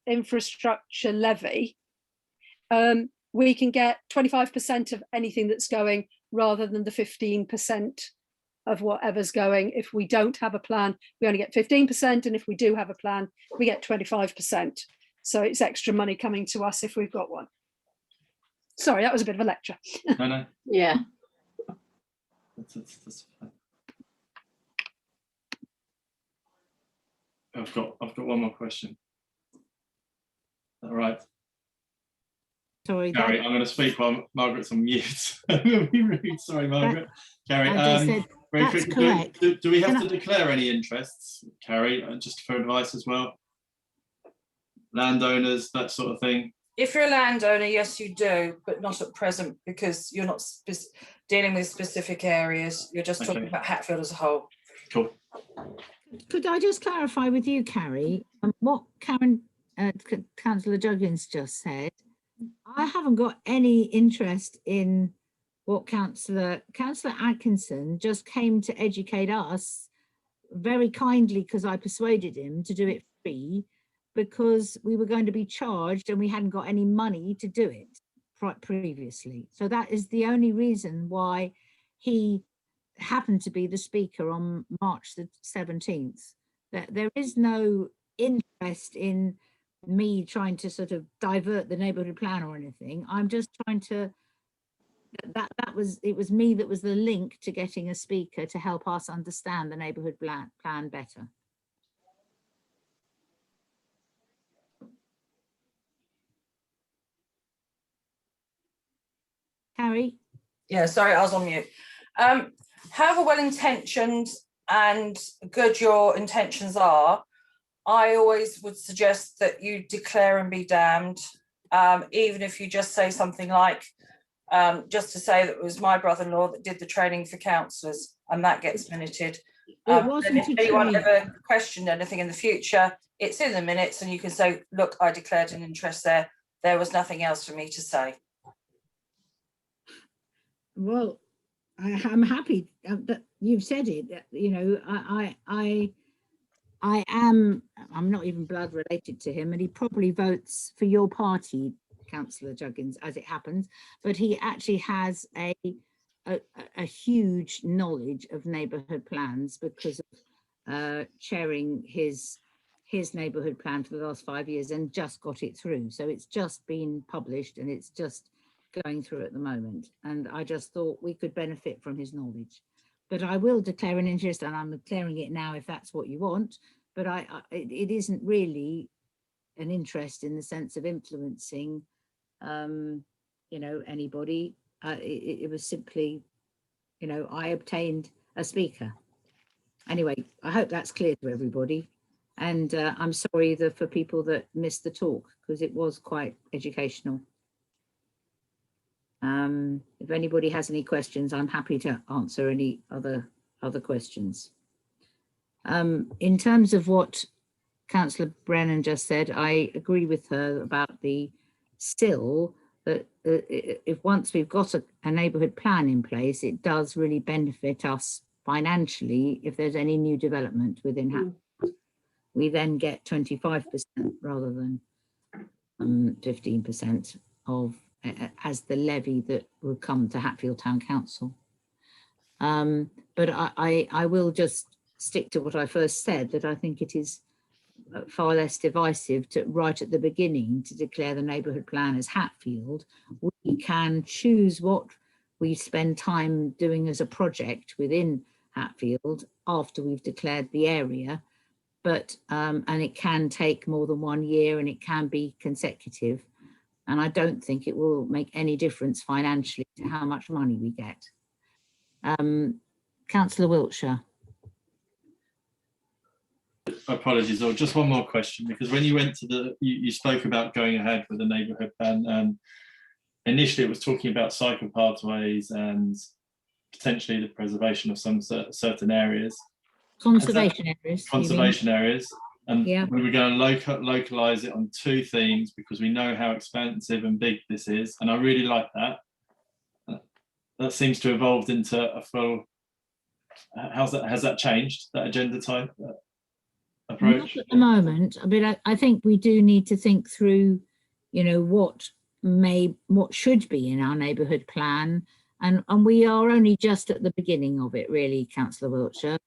infrastructure levy, we can get 25% of anything that's going rather than the 15% of whatever's going. If we don't have a plan, we only get 15%. And if we do have a plan, we get 25%. So it's extra money coming to us if we've got one. Sorry, that was a bit of a lecture. No. Yeah. That's fine. I've got one more question. All right. Sorry, Gary, I'm going to speak while Margaret's on mute. I'm going to be rude. Sorry, Margaret. Gary, very that's quickly, correct. do we have to declare any interests, Carrie, just for advice as well? Landowners, that sort of thing. If you're a landowner, yes, you do, but not at present because you're not dealing with specific areas. You're just talking about Hatfield as a whole. Cool. Could I just clarify with you, Carrie, what Councillor Juggins just said? I haven't got any interest in what Councillor Atkinson just came to educate us very kindly because I persuaded him to do it free because we were going to be charged and we hadn't got any money to do it previously. So that is the only reason why he happened to be the speaker on March the 17th. That there is no interest in me trying to sort of divert the neighbourhood plan or anything. I'm just trying to, it was me that was the link to getting a speaker to help us understand the neighbourhood plan better. Carrie? Yeah, sorry, I was on mute. However well-intentioned and good your intentions are, I always would suggest that you declare and be damned, even if you just say something like, just to say that it was my brother-in-law that did the training for councillors, and that gets minuted. And if anyone ever questioned anything in the future, it's in the minutes and you can say, look, I declared an interest there. There was nothing else for me to say. Well, I'm happy that you've said it. You know, I'm not even blood related to him, and he probably votes for your party, Councillor Juggins, as it happens. But he actually has a huge knowledge of neighbourhood plans because of chairing his neighbourhood plan for the last 5 years and just got it through. So it's just been published and it's just going through at the moment. And I just thought we could benefit from his knowledge. But I will declare an interest, and I'm declaring it now if that's what you want. But it isn't really an interest in the sense of influencing, you know, anybody. It was simply, you know, I obtained a speaker. Anyway, I hope that's clear to everybody. And I'm sorry for people that missed the talk, because it was quite educational. If anybody has any questions, I'm happy to answer any other questions. In terms of what Councillor Brennan just said, I agree with her about the still that if once we've got a neighbourhood plan in place, it does really benefit us financially. If there's any new development within Hatfield, we then get 25% rather than 15% of as the levy that will come to Hatfield Town Council. But I will just stick to what I first said, that I think it is far less divisive to right at the beginning to declare the neighbourhood plan as Hatfield. We can choose what we spend time doing as a project within Hatfield after we've declared the area, but and it can take more than 1 year and it can be consecutive, and I don't think it will make any difference financially to how much money we get. Councillor Wiltshire. Apologies, or just one more question, because when you went to you spoke about going ahead with the neighbourhood plan, and initially it was talking about cycle pathways and potentially the preservation of some certain areas. Conservation areas. Conservation areas. And yeah, we were going to localise it on 2 themes because we know how expansive and big this is. And I really like that. That seems to have evolved into a full, has that changed, that agenda type approach? Not at the moment. I mean, I think we do need to think through, you know, what should be in our neighbourhood plan. And we are only just at the beginning of it, really, Councillor Wiltshire.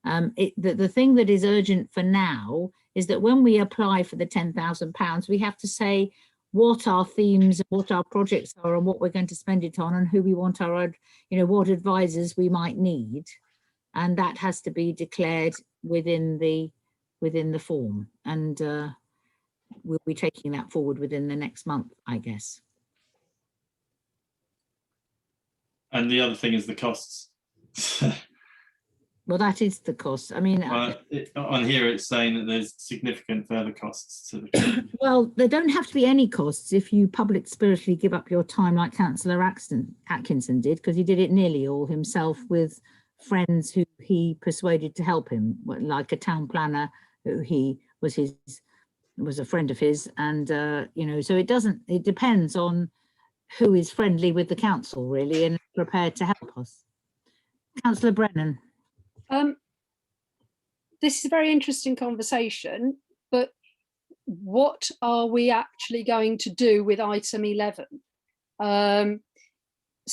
The thing that is urgent for now is that when we apply for the £10,000, we have to say what our themes, what our projects are, and what we're going to spend it on, and who we want our, you know, what advisors we might need, and that has to be declared within the form, and we'll be taking that forward within the next month, I guess. And the other thing is the costs. Well, that is the cost. I mean, on here it's saying that there's significant further costs to the well, there don't have to be any costs if you public spiritedly give up your time, like Councillor Atkinson did, because he did it nearly all himself with friends who he persuaded to help him, like a town planner who he was a friend of his, and you know, so it depends on who is friendly with the council, really, and prepared to help us. Councillor Brennan. This is a very interesting conversation, but what are we actually going to do with item 11? Well,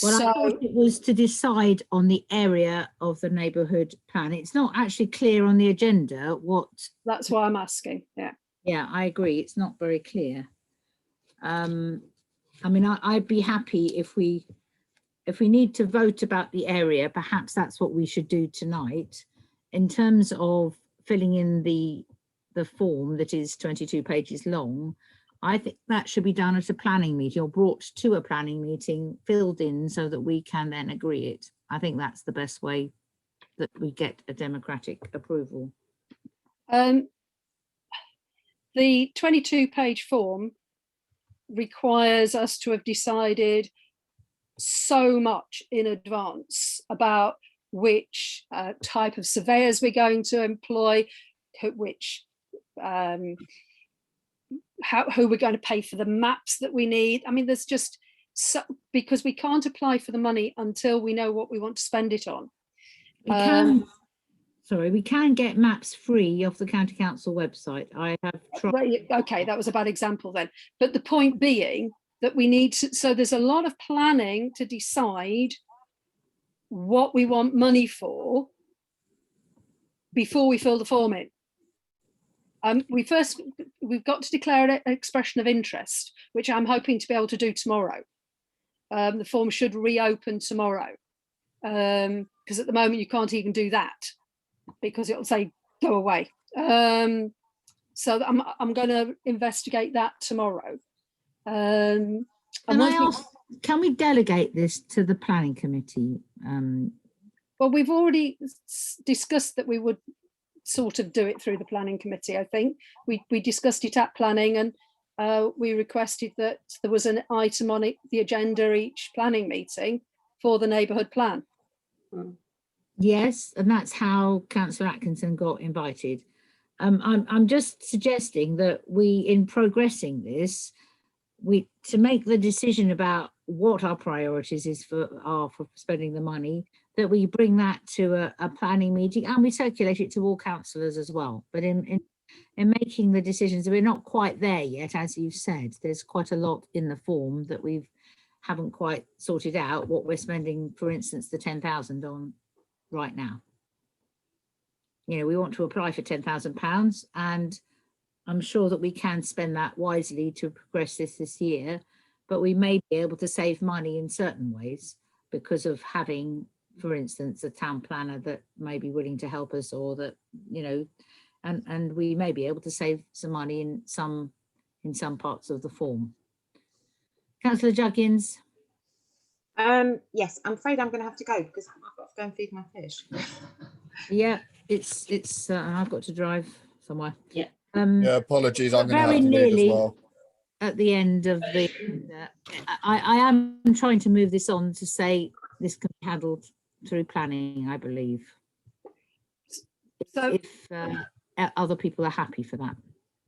I thought it was to decide on the area of the neighbourhood plan. It's not actually clear on the agenda what. That's why I'm asking. Yeah. Yeah, I agree. It's not very clear. I mean, I'd be happy if we need to vote about the area, perhaps that's what we should do tonight. In terms of filling in the form that is 22 pages long, I think that should be done at a planning meeting, or brought to a planning meeting, filled in so that we can then agree it. I think that's the best way that we get a democratic approval. The 22-page form requires us to have decided so much in advance about which type of surveyors we're going to employ, which who we're going to pay for the maps that we need. I mean, there's just because we can't apply for the money until we know what we want to spend it on. We can get maps free off the County Council website. I have tried. Okay, that was a bad example then. But the point being that we need to, so there's a lot of planning to decide what we want money for before we fill the form in. We've got to declare an expression of interest, which I'm hoping to be able to do tomorrow. The form should reopen tomorrow, because at the moment you can't even do that because it'll say go away. So I'm going to investigate that tomorrow. Can we delegate this to the planning committee? Well, we've already discussed that we would sort of do it through the planning committee. I think we discussed it at planning, and we requested that there was an item on it, the agenda each planning meeting for the neighbourhood plan. Yes, and that's how Councillor Atkinson got invited. I'm just suggesting that we, in progressing this, to make the decision about what our priorities are for spending the money, that we bring that to a planning meeting and we circulate it to all councillors as well. But in making the decisions, we're not quite there yet, as you've said. There's quite a lot in the form that we haven't quite sorted out what we're spending, for instance, the 10,000 on right now. You know, we want to apply for £10,000, and I'm sure that we can spend that wisely to progress this year, but we may be able to save money in certain ways because of having, for instance, a town planner that may be willing to help us, or that, you know, and we may be able to save some money in some parts of the form. Councillor Juggins. Yes, I'm afraid I'm going to have to go because I've got to go and feed my fish. Yeah, it's I've got to drive somewhere. Yeah. Yeah, apologies, I'm going to have Very to leave nearly as well. at the end of the, I am trying to move this on to say this can be handled through planning, I believe. So if other people are happy for that.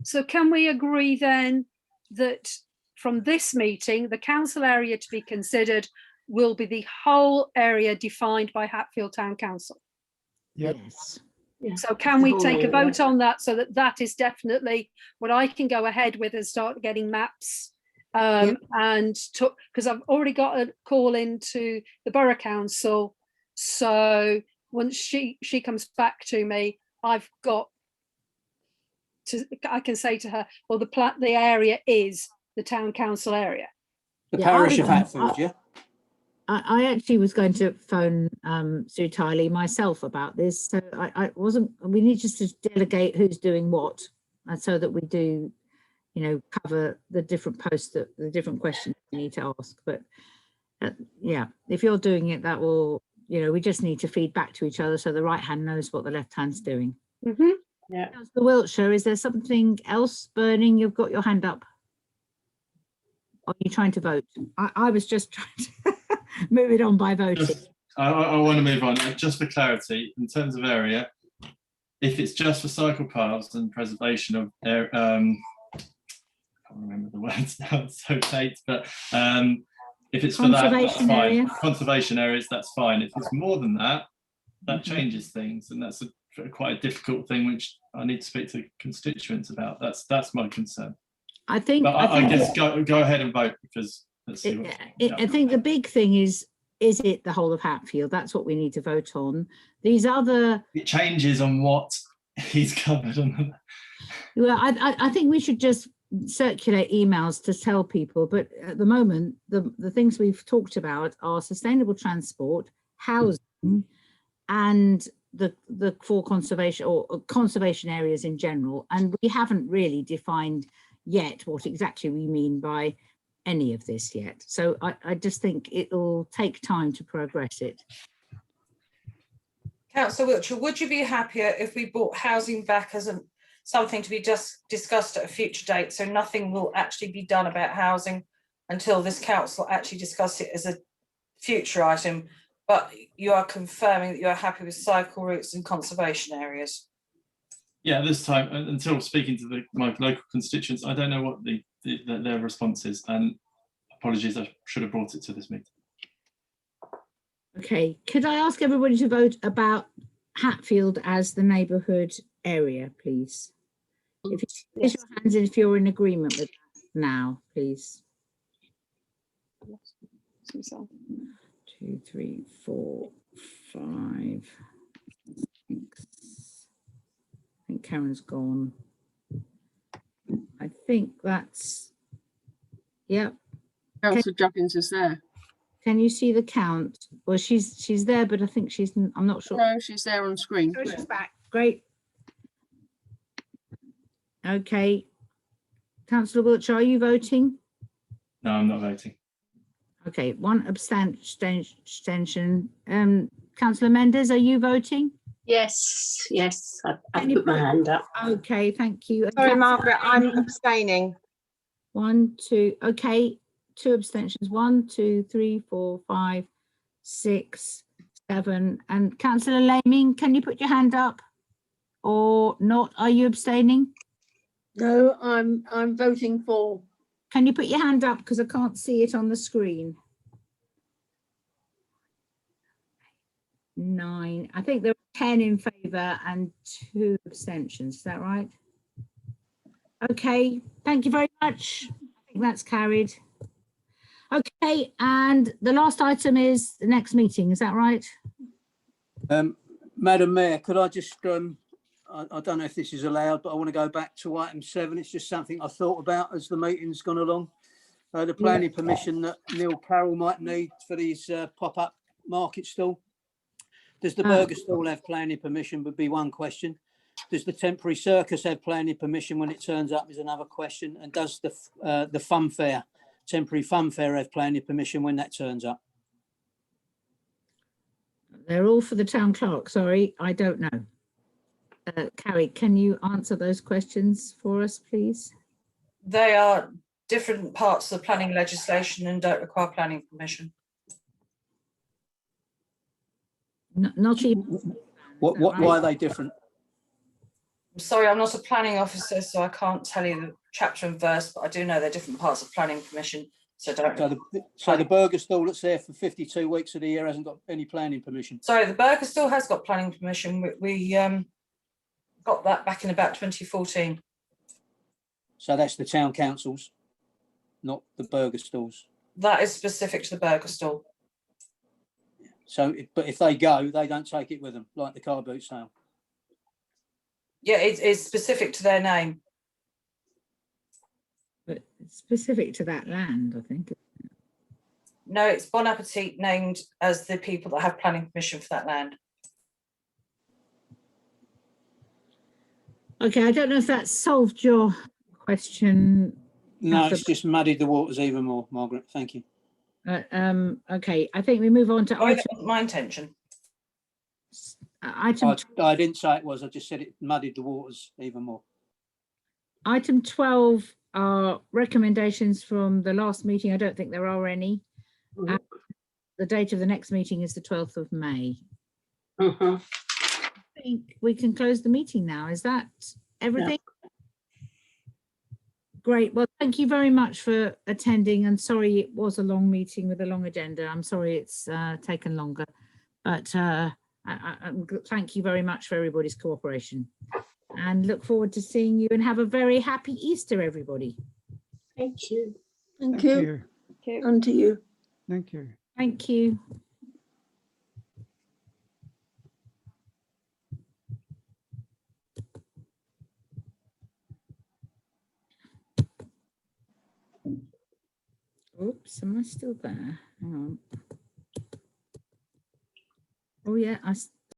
So can we agree then that from this meeting, the council area to be considered will be the whole area defined by Hatfield Town Council? Yep. Yes. Yeah. So can we The whole take a area. vote on that, so that that is definitely what I can go ahead with and start getting maps? And because I've already got a call into the Borough Council. So once she comes back to me, I've got to, I can say to her, well, the area is the town council area. The Yeah, parish of Hatfield, yeah? I actually was going to phone Sue Tiley myself about this, so I wasn't. We need just to delegate who's doing what, and so that we do, you know, cover the different posts, the different questions we need to ask. But yeah, if you're doing it, that will, you know, we just need to feed back to each other so the right hand knows what the left hand's doing. Mm-hmm. Yeah. Councillor Wiltshire, is there something else burning? You've got your hand up. Are you trying to vote? I was just trying to move it on by voting. I want to move on. Just for clarity, in terms of area, if it's just for cycle paths and preservation of their, I can't remember the words now, it's so late, but if it's for that, that's Conservation fine. area. Conservation areas, that's fine. If it's more than that, that changes things, and that's quite a difficult thing, which I need to speak to constituents about. That's my concern. I think. But I guess go ahead and vote, because let's see. I think the big thing is it the whole of Hatfield? That's what we need to vote on. These other. It changes on what he's covered on. Well, I think we should just circulate emails to tell people, but at the moment, the things we've talked about are sustainable transport, housing, and the four conservation or conservation areas in general. And we haven't really defined yet what exactly we mean by any of this yet. So I just think it'll take time to progress it. Councillor Wiltshire, would you be happier if we brought housing back as something to be just discussed at a future date, so nothing will actually be done about housing until this council actually discuss it as a future item, but you are confirming that you are happy with cycle routes and conservation areas? Yeah, this time, until speaking to my local constituents, I don't know what their response is, and apologies, I should have brought it to this meeting. Okay, could I ask everybody to vote about Hatfield as the neighbourhood area, please? If you raise your hands if you're in agreement with that now, please. 2, 3, 4, 5, 6. I think Karen's gone. I think that's, yeah. Councillor Juggins is there. Can you see the count? Well, she's there, but I think I'm not sure. No, she's there on screen. Oh, she's back. Great. Okay. Councillor Wiltshire, are you voting? No, I'm not voting. Okay, one abstention. Councillor Mendes, are you voting? Yes, yes, I Can you put my hand up. Okay, thank you. And Sorry, Councillor Margaret, I'm Lehman? abstaining. 1, 2, okay, 2 abstentions. 1, 2, 3, 4, 5, 6, 7. And Councillor Laming, can you put your hand up or not? Are you abstaining? No, I'm voting for. Can you put your hand up because I can't see it on the screen? 9. I think there are 10 in favour and 2 abstentions. Is that right? Okay, thank you very much. I think that's carried. Okay, and the last item is the next meeting. Is that right? Madam Mayor, could I just, I don't know if this is allowed, but I want to go back to item 7. It's just something I thought about as the meeting's gone along. The planning permission that Neil Carroll might need for these pop-up market stall. Does the burger stall have planning permission would be one question. Does the temporary circus have planning permission when it turns up is another question. And does the fun fair, temporary fun fair have planning permission when that turns up? They're all for the town clerk. Sorry, I don't know. Carrie, can you answer those questions for us, please? They are different parts of the planning legislation and don't require planning permission. Not even. Why are they different? I'm sorry, I'm not a planning officer, so I can't tell you the chapter and verse, but I do know they're different parts of planning permission. So don't. So the burger stall that's there for 52 weeks of the year hasn't got any planning permission? Sorry, the burger still has got planning permission. We got that back in about 2014. So that's the town councils, not the burger stalls. That is specific to the burger stall. So, but if they go, they don't take it with them, like the car boot sale. Yeah, it's specific to their name. But it's specific to that land, I think. No, it's Bon Appetit named as the people that have planning permission for that land. Okay, I don't know if that solved your question. No, it's just muddied the waters even more, Margaret. Thank you. Okay, I think we move on to That wasn't my intention. item. I didn't say it was. I just said it muddied the waters even more. Item 12 are recommendations from the last meeting. I don't think there are any. The date of the next meeting is the 12th of May. I think we can close the meeting now. Is that everything? Yeah. Great. Well, thank you very much for attending, and sorry it was a long meeting with a long agenda. I'm sorry it's taken longer, but thank you very much for everybody's cooperation, and look forward to seeing you, and have a very happy Easter, everybody. Thank you. Thank you. Thank you. And to you. Thank you. Thank you. Oops, am I still there? Hang on. Oh yeah,